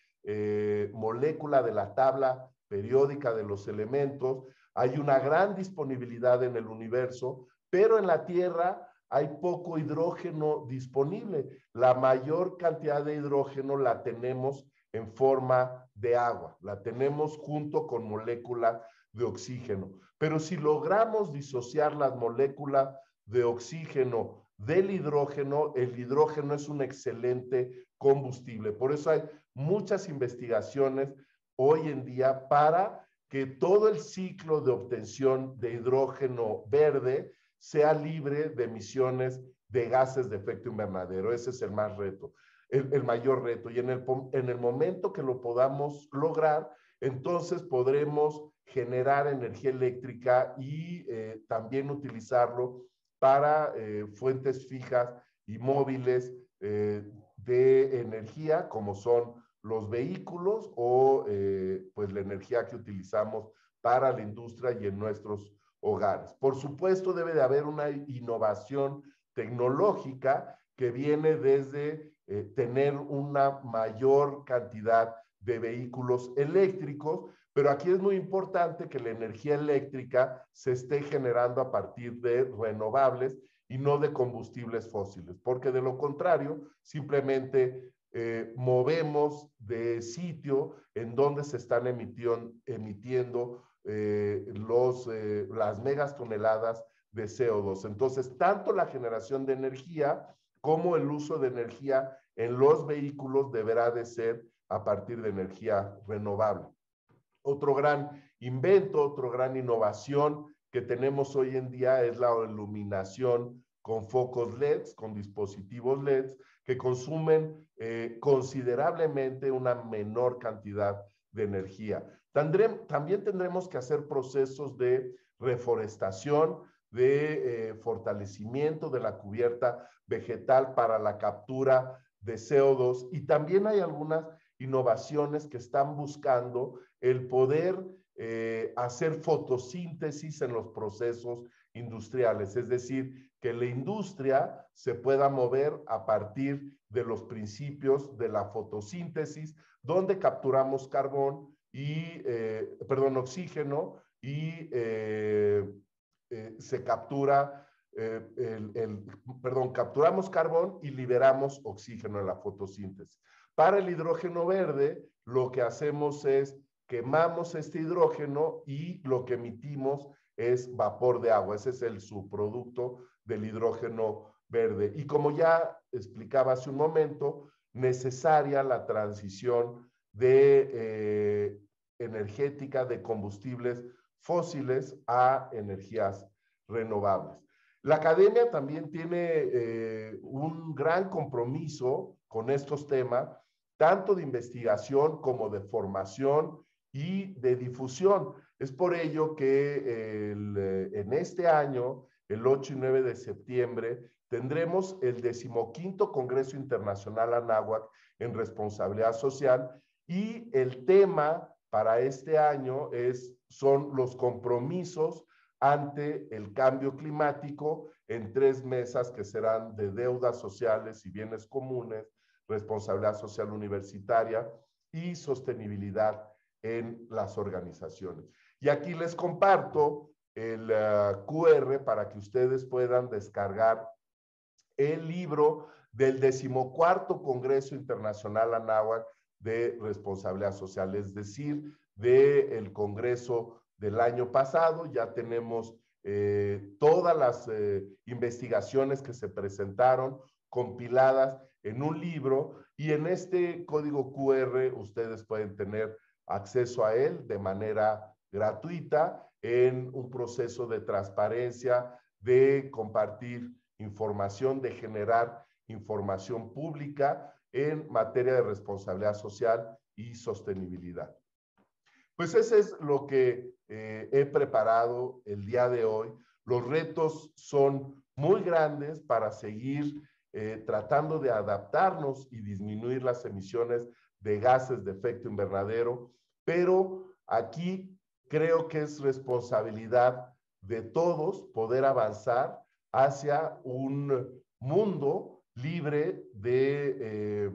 molécula de la tabla periódica de los elementos. Hay una gran disponibilidad en el universo, pero en la Tierra hay poco hidrógeno disponible. La mayor cantidad de hidrógeno la tenemos en forma de agua, la tenemos junto con moléculas de oxígeno. Pero si logramos disociar las moléculas de oxígeno del hidrógeno, el hidrógeno es un excelente combustible. Por eso hay muchas investigaciones hoy en día para que todo el ciclo de obtención de hidrógeno verde sea libre de emisiones de gases de efecto invernadero. Ese es el mayor reto. Y en el momento que lo podamos lograr, entonces podremos generar energía eléctrica y también utilizarlo para fuentes fijas y móviles de energía, como son los vehículos o pues la energía que utilizamos para la industria y en nuestros hogares. Por supuesto, debe de haber una innovación tecnológica que viene desde tener una mayor cantidad de vehículos eléctricos, pero aquí es muy importante que la energía eléctrica se esté generando a partir de renovables y no de combustibles fósiles, porque de lo contrario, simplemente movemos de sitio en donde se están emitiendo las megatoneladas de CO2. Entonces, tanto la generación de energía como el uso de energía en los vehículos deberá de ser a partir de energía renovable. Otro gran invento, otra gran innovación que tenemos hoy en día es la iluminación con focos LEDs, con dispositivos LEDs que consumen considerablemente una menor cantidad de energía. También tendremos que hacer procesos de reforestación, de fortalecimiento de la cubierta vegetal para la captura de CO2 y también hay algunas innovaciones que están buscando el poder hacer fotosíntesis en los procesos industriales, es decir, que la industria se pueda mover a partir de los principios de la fotosíntesis, donde capturamos oxígeno y se captura capturamos carbón y liberamos oxígeno en la fotosíntesis. Para el hidrógeno verde, lo que hacemos es quemamos este hidrógeno y lo que emitimos es vapor de agua. Ese es el subproducto del hidrógeno verde. Y como ya explicaba hace un momento, necesaria la transición de energética de combustibles fósiles a energías renovables. La academia también tiene un gran compromiso con estos temas, tanto de investigación como de formación y de difusión. Es por ello que en este año, el 8 y 9 de septiembre, tendremos el 15º Congreso Internacional Anáhuac en Responsabilidad Social y el tema para este año son los compromisos ante el cambio climático en 3 mesas que serán de deudas sociales y bienes comunes, responsabilidad social universitaria y sostenibilidad en las organizaciones. Y aquí les comparto el QR para que ustedes puedan descargar el libro del 14º Congreso Internacional Anáhuac de Responsabilidad Social, es decir, del Congreso del año pasado. Ya tenemos todas las investigaciones que se presentaron compiladas en un libro y en este código QR ustedes pueden tener acceso a él de manera gratuita en un proceso de transparencia, de compartir información, de generar información pública en materia de responsabilidad social y sostenibilidad. Pues ese es lo que he preparado el día de hoy. Los retos son muy grandes para seguir tratando de adaptarnos y disminuir las emisiones de gases de efecto invernadero, pero aquí creo que es responsabilidad de todos poder avanzar hacia un mundo libre de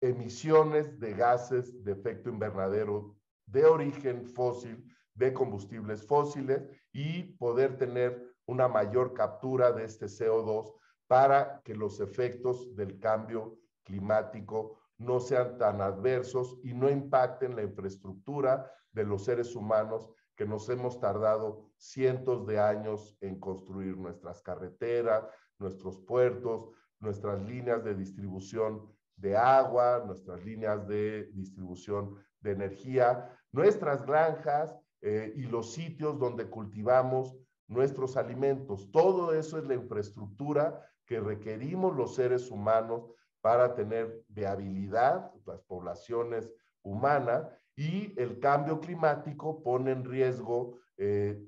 emisiones de gases de efecto invernadero de origen fósil, de combustibles fósiles y poder tener una mayor captura de este CO2 para que los efectos del cambio climático no sean tan adversos y no impacten la infraestructura de los seres humanos que nos hemos tardado cientos de años en construir nuestras carreteras, nuestros puertos, nuestras líneas de distribución de agua, nuestras líneas de distribución de energía, nuestras granjas y los sitios donde cultivamos nuestros alimentos. Todo eso es la infraestructura que requerimos los seres humanos para tener viabilidad, las poblaciones humanas, y el cambio climático pone en riesgo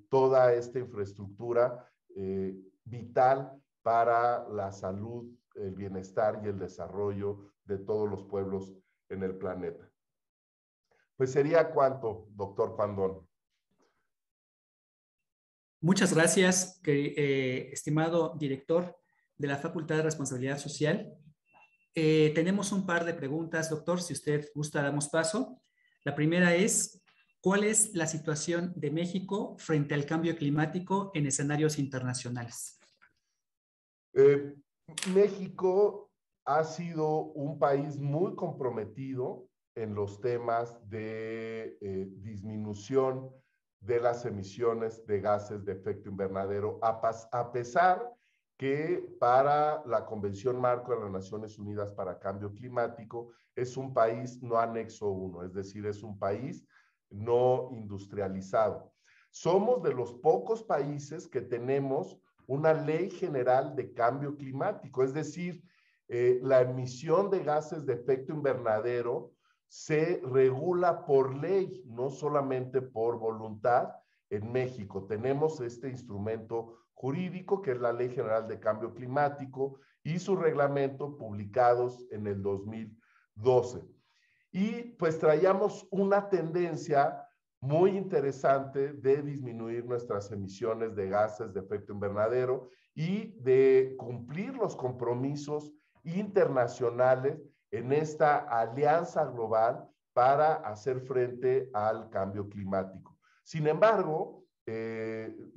toda esta infraestructura vital para la salud el bienestar y el desarrollo de todos los pueblos en el planeta. Pues sería cuánto, doctor Pandón.
Muchas gracias, estimado director de la Facultad de Responsabilidad Social. Tenemos un par de preguntas, doctor, si usted gusta, damos paso. La primera es, ¿cuál es la situación de México frente al cambio climático en escenarios internacionales?
México ha sido un país muy comprometido en los temas de disminución de las emisiones de gases de efecto invernadero, a pesar que para la Convención Marco de las Naciones Unidas para Cambio Climático es un país no anexo 1, es decir, es un país no industrializado. Somos de los pocos países que tenemos una ley general de cambio climático, es decir, la emisión de gases de efecto invernadero se regula por ley, no solamente por voluntad. En México tenemos este instrumento jurídico que es la Ley General de Cambio Climático y su reglamento publicados en el 2012. Y pues traíamos una tendencia muy interesante de disminuir nuestras emisiones de gases de efecto invernadero y de cumplir los compromisos internacionales en esta alianza global para hacer frente al cambio climático. Sin embargo, en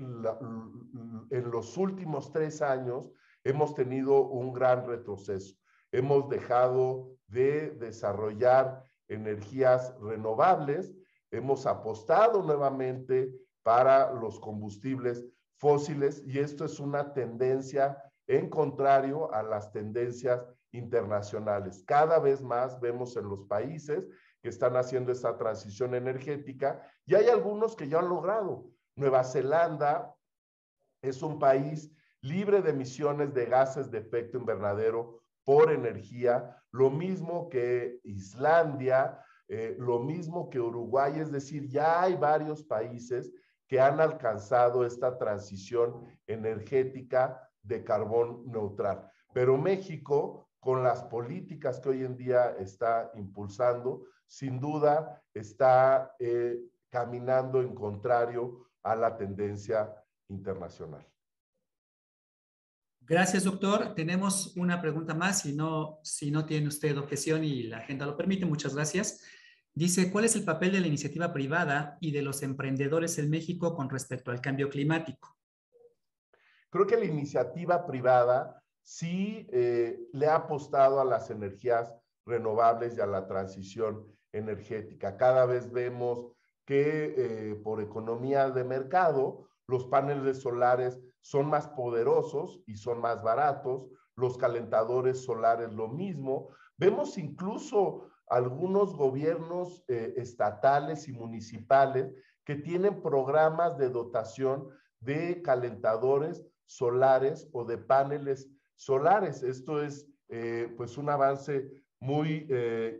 los últimos 3 años hemos tenido un gran retroceso. Hemos dejado de desarrollar energías renovables, hemos apostado nuevamente para los combustibles fósiles y esto es una tendencia en contrario a las tendencias internacionales. Cada vez más vemos en los países que están haciendo esta transición energética y hay algunos que ya han logrado. Nueva Zelanda es un país libre de emisiones de gases de efecto invernadero por energía, lo mismo que Islandia, lo mismo que Uruguay, es decir, ya hay varios países que han alcanzado esta transición energética de carbón neutral. Pero México, con las políticas que hoy en día está impulsando, sin duda está caminando en contrario a la tendencia internacional.
Gracias, doctor. Tenemos una pregunta más, si no tiene usted objeción y la agenda lo permite. Muchas gracias. Dice, ¿cuál es el papel de la iniciativa privada y de los emprendedores en México con respecto al cambio climático?
Creo que la iniciativa privada sí le ha apostado a las energías renovables y a la transición energética. Cada vez vemos que por economía de mercado, los paneles solares son más poderosos y son más baratos, los calentadores solares lo mismo. Vemos incluso algunos gobiernos estatales y municipales que tienen programas de dotación de calentadores solares o de paneles solares. Esto es pues un avance muy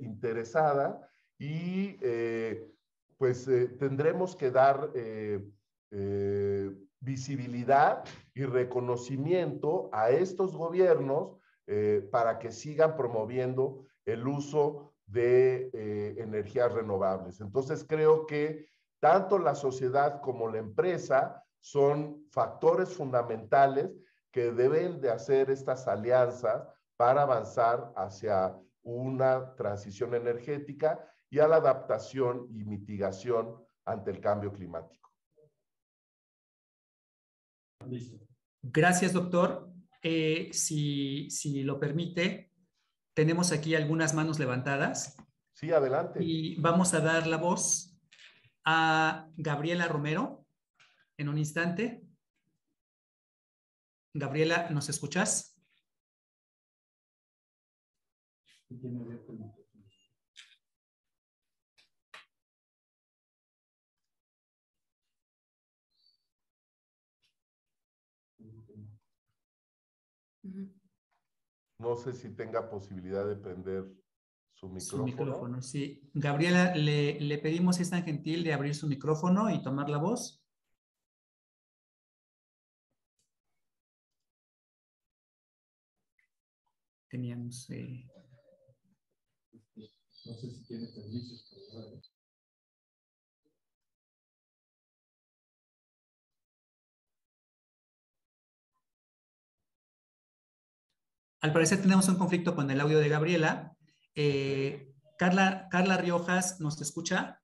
interesada y pues tendremos que dar visibilidad y reconocimiento a estos gobiernos para que sigan promoviendo el uso de energías renovables. Entonces creo que tanto la sociedad como la empresa son factores fundamentales que deben de hacer estas alianzas para avanzar hacia una transición energética y a la adaptación y mitigación ante el cambio climático.
Gracias, doctor. Si lo permite, tenemos aquí algunas manos levantadas.
Sí, adelante.
Y vamos a dar la voz a Gabriela Romero en un instante. Gabriela, ¿nos escuchas?
No sé si tenga posibilidad de prender su micrófono.
Su micrófono, sí. Gabriela, le pedimos si es tan gentil de abrir su micrófono y tomar la voz. teníamos...
No sé si tiene permisos.
Al parecer tenemos un conflicto con el audio de Gabriela. Carla Riojas, ¿nos escucha?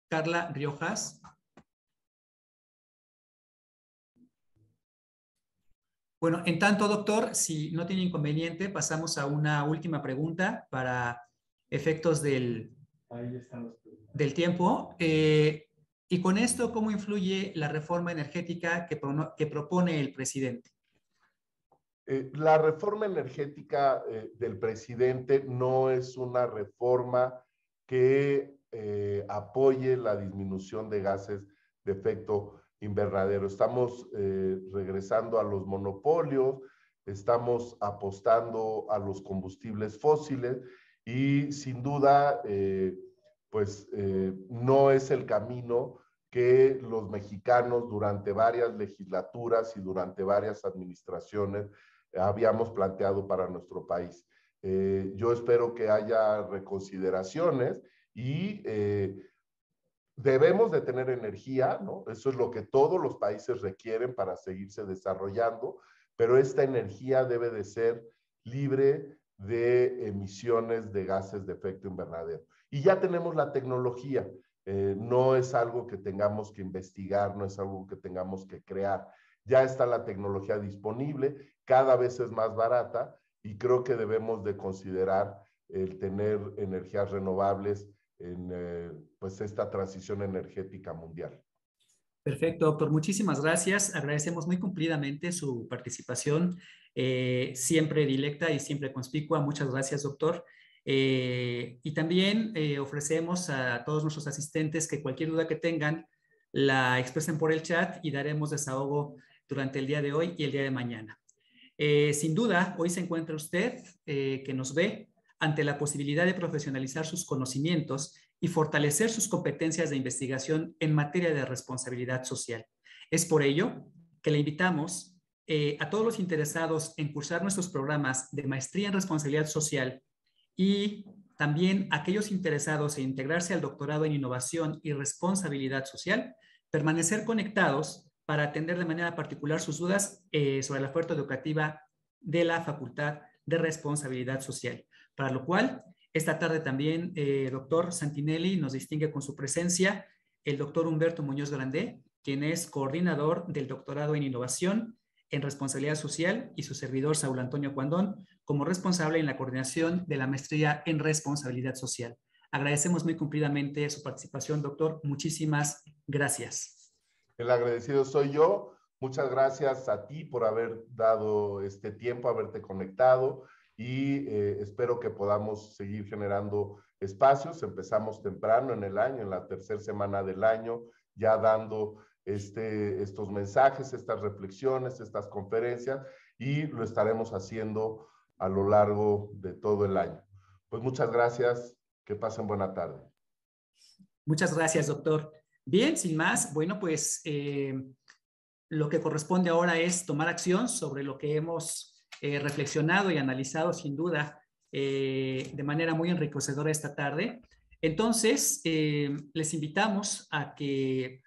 Carla Riojas. Bueno, en tanto, doctor, si no tiene inconveniente, pasamos a una última pregunta para efectos del tiempo. Y con esto, ¿cómo influye la reforma energética que propone el presidente?
La reforma energética del presidente no es una reforma que apoye la disminución de gases de efecto invernadero. Estamos regresando a los monopolios, estamos apostando a los combustibles fósiles y sin duda, no es el camino que los mexicanos durante varias legislaturas y durante varias administraciones habíamos planteado para nuestro país. Yo espero que haya reconsideraciones y debemos de tener energía, ¿no? Eso es lo que todos los países requieren para seguirse desarrollando, pero esta energía debe de ser libre de emisiones de gases de efecto invernadero. Y ya tenemos la tecnología, no es algo que tengamos que investigar, no es algo que tengamos que crear. Ya está la tecnología disponible, cada vez es más barata y creo que debemos de considerar el tener energías renovables en esta transición energética mundial.
Perfecto, doctor. Muchísimas gracias. Agradecemos muy cumplidamente su participación, siempre directa y siempre conspicua. Muchas gracias, doctor. Y también ofrecemos a todos nuestros asistentes que cualquier duda que tengan la expresen por el chat y daremos desahogo durante el día de hoy y el día de mañana. Sin duda, hoy se encuentra usted que nos ve ante la posibilidad de profesionalizar sus conocimientos y fortalecer sus competencias de investigación en materia de responsabilidad social. Es por ello que le invitamos a todos los interesados en cursar nuestros programas de maestría en responsabilidad social y también a aquellos interesados en integrarse al doctorado en innovación y responsabilidad social, permanecer conectados para atender de manera particular sus dudas sobre la oferta educativa de la Facultad de Responsabilidad Social. Para lo cual, esta tarde también, doctor Santinelli nos distingue con su presencia el doctor Humberto Muñoz Grandé, quien es coordinador del doctorado en innovación en responsabilidad social, y su servidor Saúl Antonio Cuandón, como responsable en la coordinación de la maestría en responsabilidad social. Agradecemos muy cumplidamente su participación, doctor. Muchísimas gracias.
El agradecido soy yo. Muchas gracias a ti por haber dado este tiempo, haberte conectado y espero que podamos seguir generando espacios. Empezamos temprano en el año, en la tercera semana del año, ya dando estos mensajes, estas reflexiones, estas conferencias, y lo estaremos haciendo a lo largo de todo el año. Pues muchas gracias, que pasen buena tarde.
Muchas gracias, doctor. Bien, sin más, bueno, pues lo que corresponde ahora es tomar acción sobre lo que hemos reflexionado y analizado, sin duda, de manera muy enriquecedora esta tarde. Entonces, les invitamos a que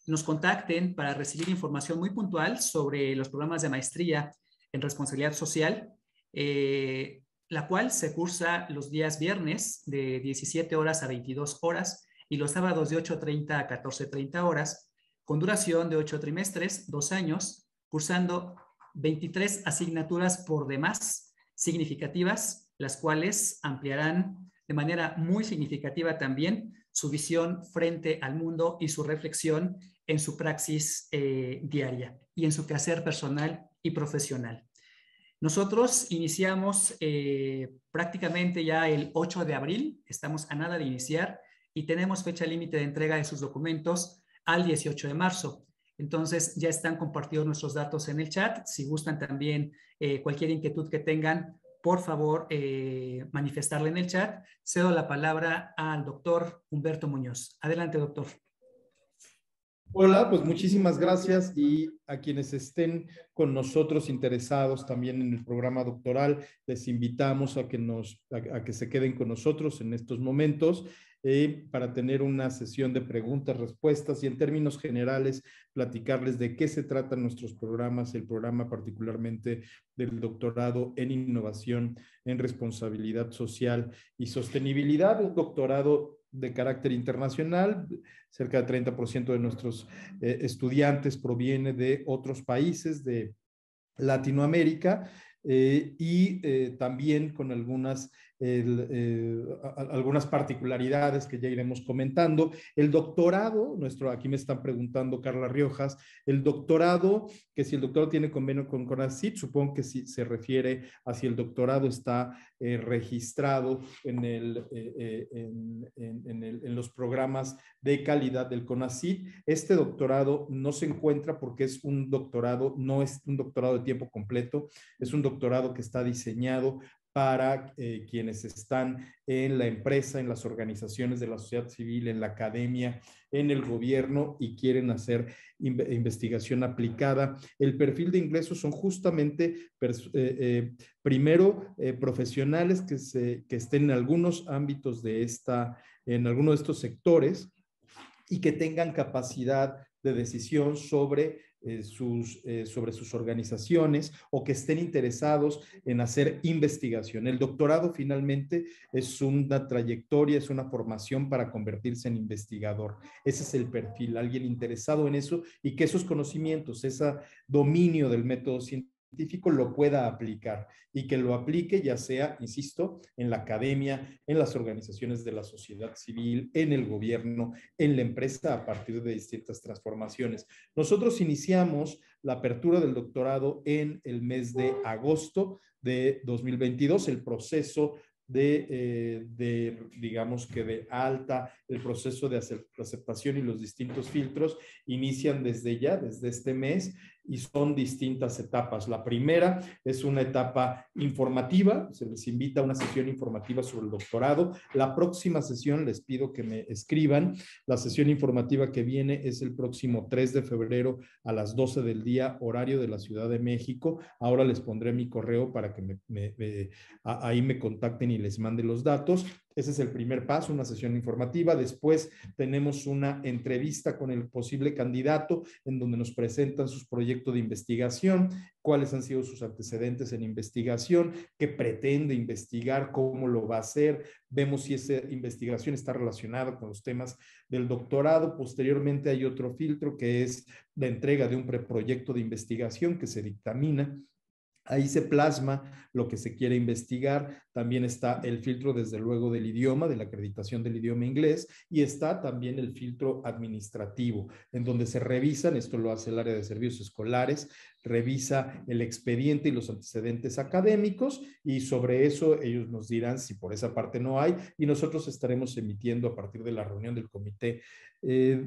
nos contacten para recibir información muy puntual sobre los programas de maestría en responsabilidad social, la cual se cursa los días viernes de 17 horas a 22 horas y los sábados de 8:30 a 14:30 horas, con duración de 8 trimestres, 2 años, cursando 23 asignaturas por demás significativas, las cuales ampliarán de manera muy significativa también su visión frente al mundo y su reflexión en su praxis diaria y en su quehacer personal y profesional. Nosotros iniciamos prácticamente ya el 8 de abril, estamos a nada de iniciar y tenemos fecha límite de entrega de sus documentos al 18 de marzo. Entonces ya están compartidos nuestros datos en el chat. Si gustan también cualquier inquietud que tengan, por favor, manifestarla en el chat. Cedo la palabra al doctor Humberto Muñoz. Adelante, doctor.
Hola, pues muchísimas gracias, y a quienes estén con nosotros interesados también en el programa doctoral, les invitamos a que se queden con nosotros en estos momentos para tener una sesión de preguntas, respuestas y en términos generales platicarles de qué se tratan nuestros programas, el programa particularmente del doctorado en innovación, en responsabilidad social y sostenibilidad, un doctorado de carácter internacional. Cerca de 30% de nuestros estudiantes proviene de otros países de Latinoamérica y también con algunas particularidades que ya iremos comentando. El doctorado, aquí me están preguntando Carla Riojas, el doctorado, que si el doctorado tiene convenio con CONACYT, supongo que si se refiere a si el doctorado está registrado en los programas de calidad del CONACYT. Este doctorado no se encuentra porque es un doctorado, no es un doctorado de tiempo completo, es un doctorado que está diseñado para quienes están en la empresa, en las organizaciones de la sociedad civil, en la academia, en el gobierno y quieren hacer investigación aplicada. El perfil de ingresos son justamente primero profesionales que estén en algunos ámbitos en alguno de estos sectores y que tengan capacidad de decisión sobre sus organizaciones o que estén interesados en hacer investigación. El doctorado finalmente es una trayectoria, es una formación para convertirse en investigador. Ese es el perfil, alguien interesado en eso y que esos conocimientos, ese dominio del método científico lo pueda aplicar y que lo aplique ya sea, insisto, en la academia, en las organizaciones de la sociedad civil, en el gobierno, en la empresa a partir de distintas transformaciones. Nosotros iniciamos la apertura del doctorado en el mes de agosto de 2022, el proceso digamos que de alta, el proceso de aceptación y los distintos filtros inician desde este mes y son distintas etapas. La primera es una etapa informativa, se les invita a una sesión informativa sobre el doctorado. La próxima sesión, les pido que me escriban, la sesión informativa que viene es el próximo 3 de febrero a las 12 del día, horario de la Ciudad de México. Ahora les pondré mi correo para que ahí me contacten y les mande los datos. Ese es el primer paso, una sesión informativa. Después tenemos una entrevista con el posible candidato en donde nos presentan sus proyectos de investigación, cuáles han sido sus antecedentes en investigación, qué pretende investigar, cómo lo va a hacer. Vemos si esa investigación está relacionada con los temas del doctorado. Posteriormente hay otro filtro que es la entrega de un preproyecto de investigación que se dictamina. Ahí se plasma lo que se quiere investigar. También está el filtro, desde luego, del idioma, de la acreditación del idioma inglés, y está también el filtro administrativo, en donde se revisan, esto lo hace el área de servicios escolares, revisa el expediente y los antecedentes académicos, y sobre eso ellos nos dirán si por esa parte no hay, y nosotros estaremos emitiendo a partir de la reunión del comité de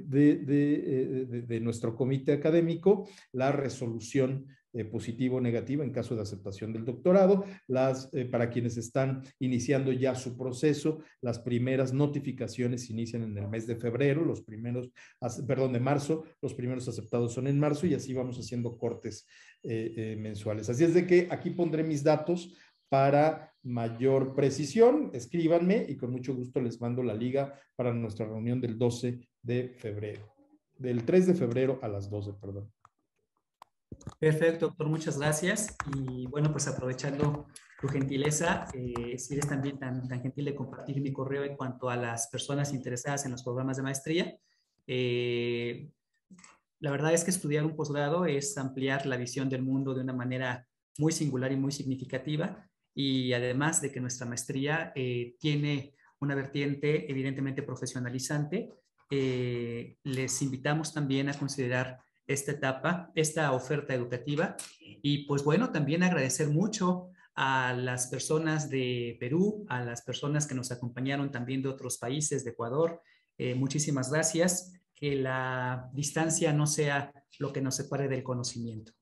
nuestro comité académico la resolución positiva o negativa en caso de aceptación del doctorado. Para quienes están iniciando ya su proceso, las primeras notificaciones inician en el mes de febrero, de marzo, los primeros aceptados son en marzo y así vamos haciendo cortes mensuales. Así es de que aquí pondré mis datos para mayor precisión. Escríbanme y con mucho gusto les mando la liga para nuestra reunión del 12 de febrero, del 3 de febrero a las 12, perdón.
Perfecto, doctor, muchas gracias. Y bueno, pues aprovechando tu gentileza, si eres también tan gentil de compartir mi correo en cuanto a las personas interesadas en los programas de maestría. La verdad es que estudiar un posgrado es ampliar la visión del mundo de una manera muy singular y muy significativa, y además de que nuestra maestría tiene una vertiente evidentemente profesionalizante, les invitamos también a considerar esta etapa, esta oferta educativa. Y pues bueno, también agradecer mucho a las personas de Perú, a las personas que nos acompañaron también de otros países, de Ecuador. Muchísimas gracias. Que la distancia no sea lo que nos separe del conocimiento.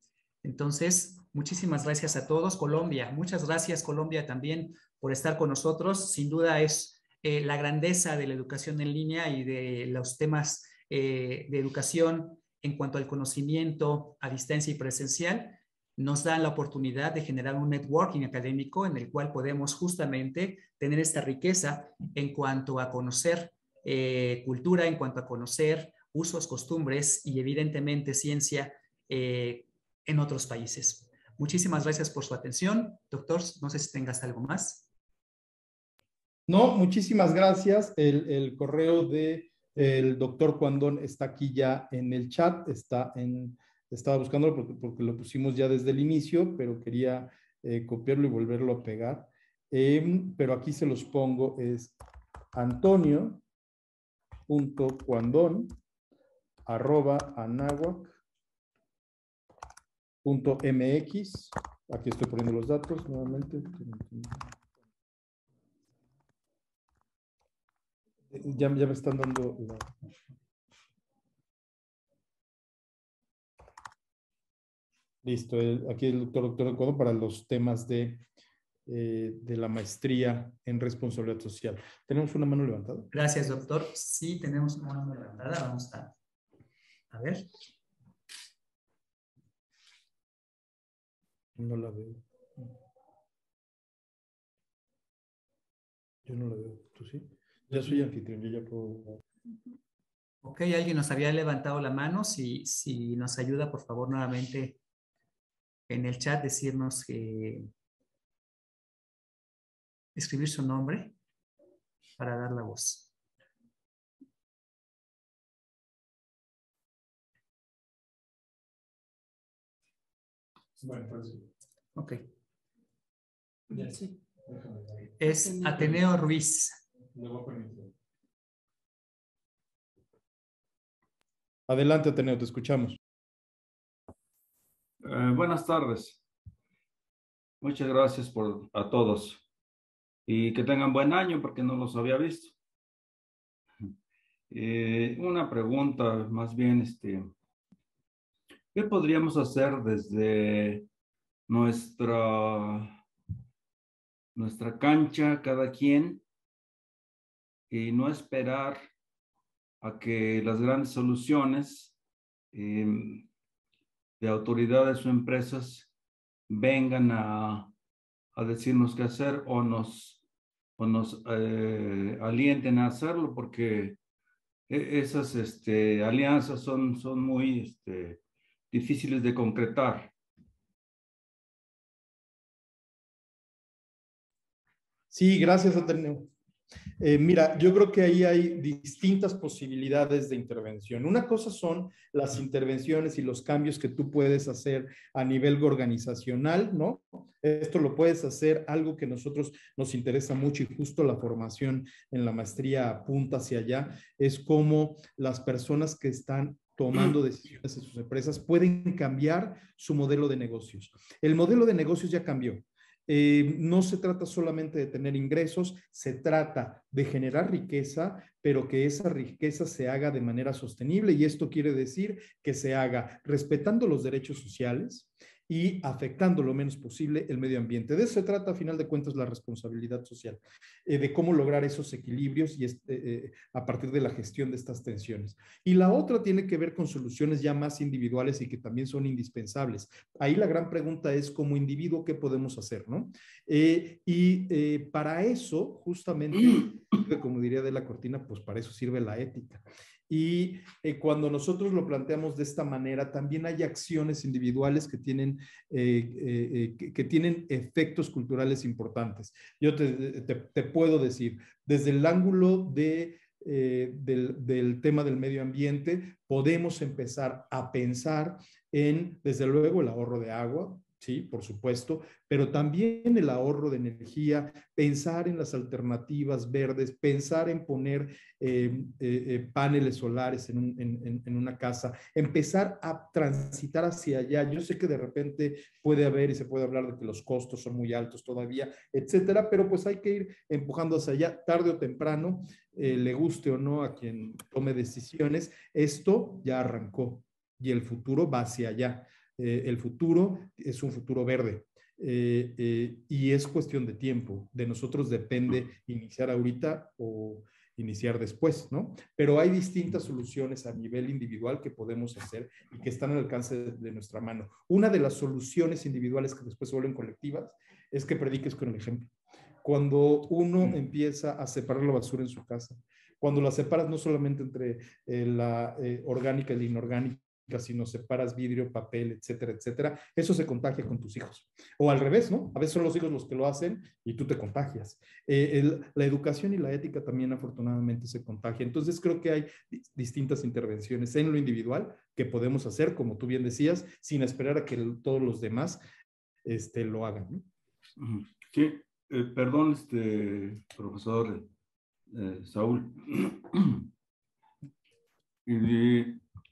Entonces, muchísimas gracias a todos. Colombia, muchas gracias Colombia también por estar con nosotros. Sin duda es la grandeza de la educación en línea y de los temas de educación en cuanto al conocimiento a distancia y presencial. Nos da la oportunidad de generar un networking académico en el cual podemos justamente tener esta riqueza en cuanto a conocer cultura, en cuanto a conocer usos, costumbres y evidentemente ciencia en otros países. Muchísimas gracias por su atención. Doctor, no sé si tengas algo más.
No, muchísimas gracias. El correo del doctor Cuandón está aquí ya en el chat, estaba buscándolo porque lo pusimos ya desde el inicio, pero quería copiarlo y volverlo a pegar. Pero aquí se los pongo, es antonio.cuandón@anahuac.mx. Aquí estoy poniendo los datos nuevamente. Ya me están dando la... Listo, aquí el doctor Ecuador para los temas de la maestría en responsabilidad social. ¿Tenemos una mano levantada?
Gracias, doctor. Sí, tenemos una mano levantada. Vamos a ver.
No la veo. Yo no la veo. ¿Tú sí? Ya soy anfitrión, yo ya puedo...
Ok, alguien nos había levantado la mano. Si nos ayuda, por favor, nuevamente en el chat decirnos que escribir su nombre para dar la voz.
Bueno, pues.
Ok.
Sí.
Es Ateneo Ruiz.
Adelante, Ateneo, te escuchamos.
Buenas tardes. Muchas gracias a todos. Y que tengan buen año porque no los había visto. Una pregunta, más bien, ¿qué podríamos hacer desde nuestra cancha, cada quien, y no esperar a que las grandes soluciones de autoridades o empresas vengan a decirnos qué hacer o nos alienten a hacerlo, porque esas alianzas son muy difíciles de concretar.
Sí, gracias, Ateneo. Mira, yo creo que ahí hay distintas posibilidades de intervención. Una cosa son las intervenciones y los cambios que tú puedes hacer a nivel organizacional, ¿no? Esto lo puedes hacer, algo que a nosotros nos interesa mucho y justo la formación en la maestría apunta hacia allá, es cómo las personas que están tomando decisiones en sus empresas pueden cambiar su modelo de negocios. El modelo de negocios ya cambió. No se trata solamente de tener ingresos, se trata de generar riqueza, pero que esa riqueza se haga de manera sostenible, y esto quiere decir que se haga respetando los derechos sociales y afectando lo menos posible el medio ambiente. De eso se trata, a final de cuentas, la responsabilidad social, de cómo lograr esos equilibrios y a partir de la gestión de estas tensiones. Y la otra tiene que ver con soluciones ya más individuales y que también son indispensables. Ahí la gran pregunta es, como individuo, ¿qué podemos hacer, no? Para eso, justamente, como diría de la Cortina, pues para eso sirve la ética. Y cuando nosotros lo planteamos de esta manera, también hay acciones individuales que tienen efectos culturales importantes. Yo te puedo decir, desde el ángulo del tema del medio ambiente, podemos empezar a pensar en, desde luego, el ahorro de agua. Sí, por supuesto, pero también el ahorro de energía, pensar en las alternativas verdes, pensar en poner paneles solares en una casa, empezar a transitar hacia allá. Yo sé que de repente puede haber y se puede hablar de que los costos son muy altos todavía, etcétera, pero pues hay que ir empujando hacia allá, tarde o temprano, le guste o no a quien tome decisiones, esto ya arrancó y el futuro va hacia allá. el futuro es un futuro verde. Y es cuestión de tiempo. De nosotros depende iniciar ahorita o iniciar después, ¿no? Pero hay distintas soluciones a nivel individual que podemos hacer y que están al alcance de nuestra mano. Una de las soluciones individuales que después se vuelven colectivas es que prediques con el ejemplo. Cuando uno empieza a separar la basura en su casa, cuando la separas no solamente entre la orgánica y la inorgánica, sino separas vidrio, papel, etcétera, etcétera, eso se contagia con tus hijos. O al revés, ¿no? A veces son los hijos los que lo hacen y tú te contagias. La educación y la ética también afortunadamente se contagia. Entonces creo que hay distintas intervenciones en lo individual que podemos hacer, como tú bien decías, sin esperar a que todos los demás lo hagan, ¿no?
Sí, perdón, profesor Saúl.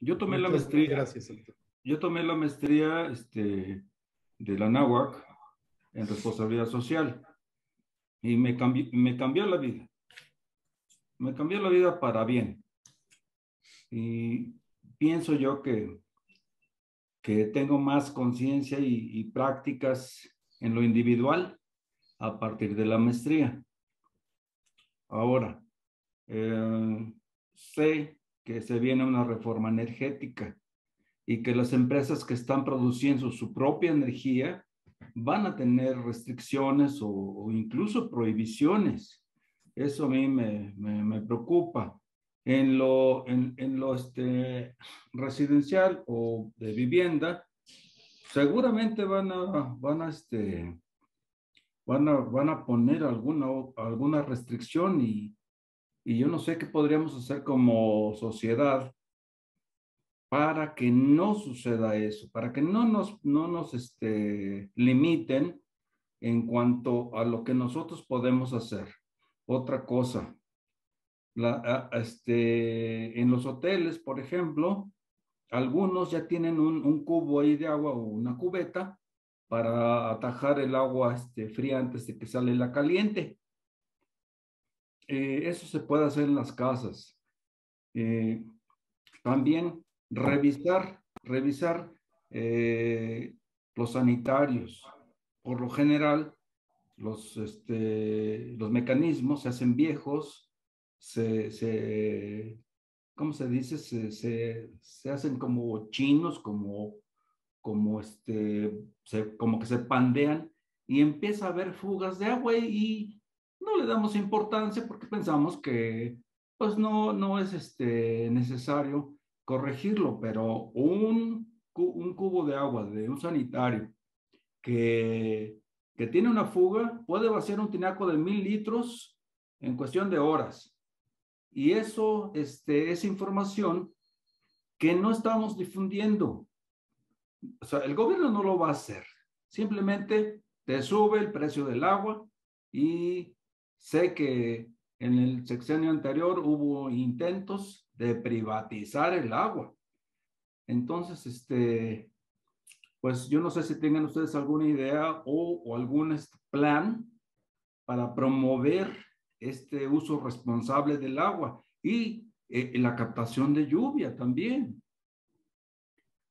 Yo tomé la maestría.
Gracias.
Yo tomé la maestría de la NAWAC en responsabilidad social y me cambió la vida. Me cambió la vida para bien. Y pienso yo que tengo más conciencia y prácticas en lo individual a partir de la maestría. Ahora, sé que se viene una reforma energética y que las empresas que están produciendo su propia energía van a tener restricciones o incluso prohibiciones. Eso a mí me preocupa. En lo residencial o de vivienda, seguramente van a poner alguna restricción y yo no sé qué podríamos hacer como sociedad para que no suceda eso, para que no nos limiten en cuanto a lo que nosotros podemos hacer. Otra cosa, en los hoteles, por ejemplo, algunos ya tienen un cubo ahí de agua o una cubeta para atajar el agua fría antes de que sale la caliente. Eso se puede hacer en las casas. También revisar los sanitarios. Por lo general, los mecanismos se hacen viejos, ¿cómo se dice? Se hacen como chinos, como que se pandean y empieza a haber fugas de agua y no le damos importancia porque pensamos que pues no es necesario corregirlo, pero un cubo de agua de un sanitario que tiene una fuga puede vaciar un tinaco de 1000 litros en cuestión de horas. Y eso es información que no estamos difundiendo. O sea, el gobierno no lo va a hacer. Simplemente te sube el precio del agua y sé que en el sexenio anterior hubo intentos de privatizar el agua. Entonces, pues yo no sé si tengan ustedes alguna idea o algún plan para promover este uso responsable del agua y la captación de lluvia también.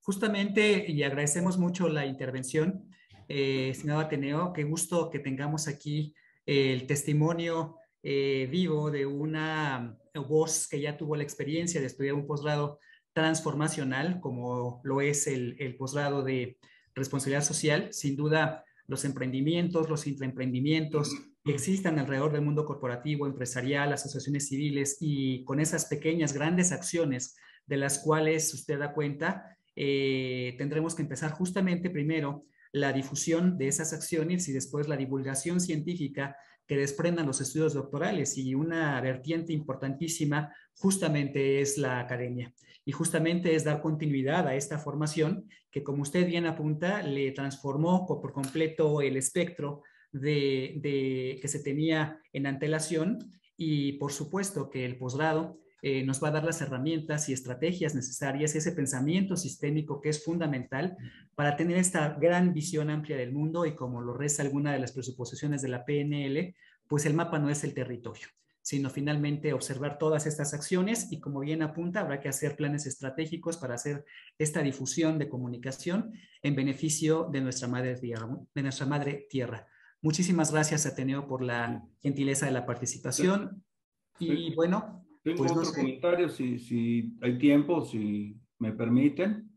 Justamente, y agradecemos mucho la intervención, estimado Ateneo, qué gusto que tengamos aquí el testimonio vivo de una voz que ya tuvo la experiencia de estudiar un posgrado transformacional, como lo es el posgrado de responsabilidad social. Sin duda, los emprendimientos, los intraemprendimientos que existan alrededor del mundo corporativo, empresarial, asociaciones civiles y con esas pequeñas, grandes acciones de las cuales usted da cuenta, tendremos que empezar justamente primero la difusión de esas acciones y después la divulgación científica que desprendan los estudios doctorales, y una vertiente importantísima justamente es la academia y justamente es dar continuidad a esta formación que, como usted bien apunta, le transformó por completo el espectro que se tenía en antelación, y por supuesto que el posgrado nos va a dar las herramientas y estrategias necesarias, ese pensamiento sistémico que es fundamental para tener esta gran visión amplia del mundo, y como lo reza alguna de las presuposiciones de la PNL, pues el mapa no es el territorio. sino finalmente observar todas estas acciones y, como bien apunta, habrá que hacer planes estratégicos para hacer esta difusión de comunicación en beneficio de nuestra madre tierra. Muchísimas gracias, Ateneo, por la gentileza de la participación. Y bueno,
tengo
pues
otro comentario, si hay tiempo, si me permiten.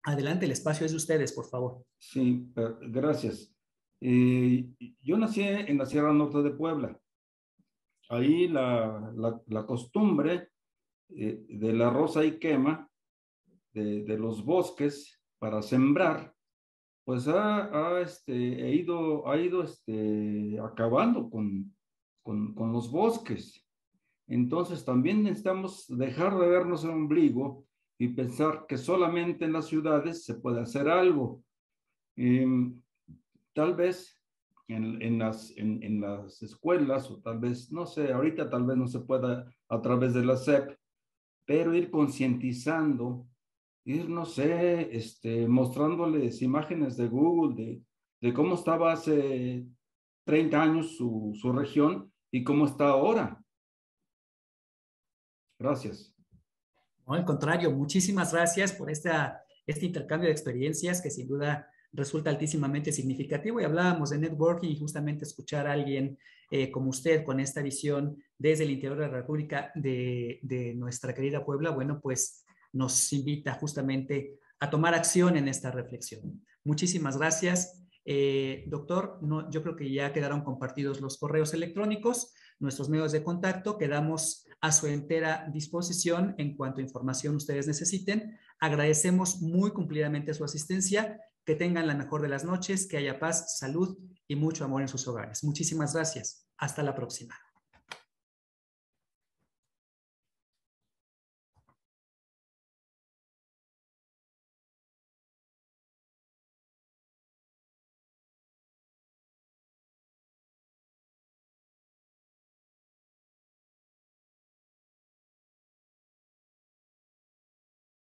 Adelante, el espacio es de ustedes, por favor.
Sí, gracias. Yo nací en la Sierra Norte de Puebla. Ahí la costumbre de la roza y quema de los bosques para sembrar, pues ha ido acabando con los bosques. Entonces también necesitamos dejar de vernos el ombligo y pensar que solamente en las ciudades se puede hacer algo. Tal vez en las escuelas, o tal vez, no sé, ahorita tal vez no se pueda a través de la SEP, pero ir concientizando, ir, no sé, mostrándoles imágenes de Google de cómo estaba hace 30 años su región y cómo está ahora. Gracias.
No, al contrario, muchísimas gracias por este intercambio de experiencias que sin duda resulta altísimamente significativo. Y hablábamos de networking y justamente escuchar a alguien como usted con esta visión desde el interior de la República de nuestra querida Puebla, bueno, pues nos invita justamente a tomar acción en esta reflexión. Muchísimas gracias. Doctor, yo creo que ya quedaron compartidos los correos electrónicos, nuestros medios de contacto, quedamos a su entera disposición en cuanto a información ustedes necesiten. Agradecemos muy cumplidamente su asistencia, que tengan la mejor de las noches, que haya paz, salud y mucho amor en sus hogares. Muchísimas gracias. Hasta la próxima.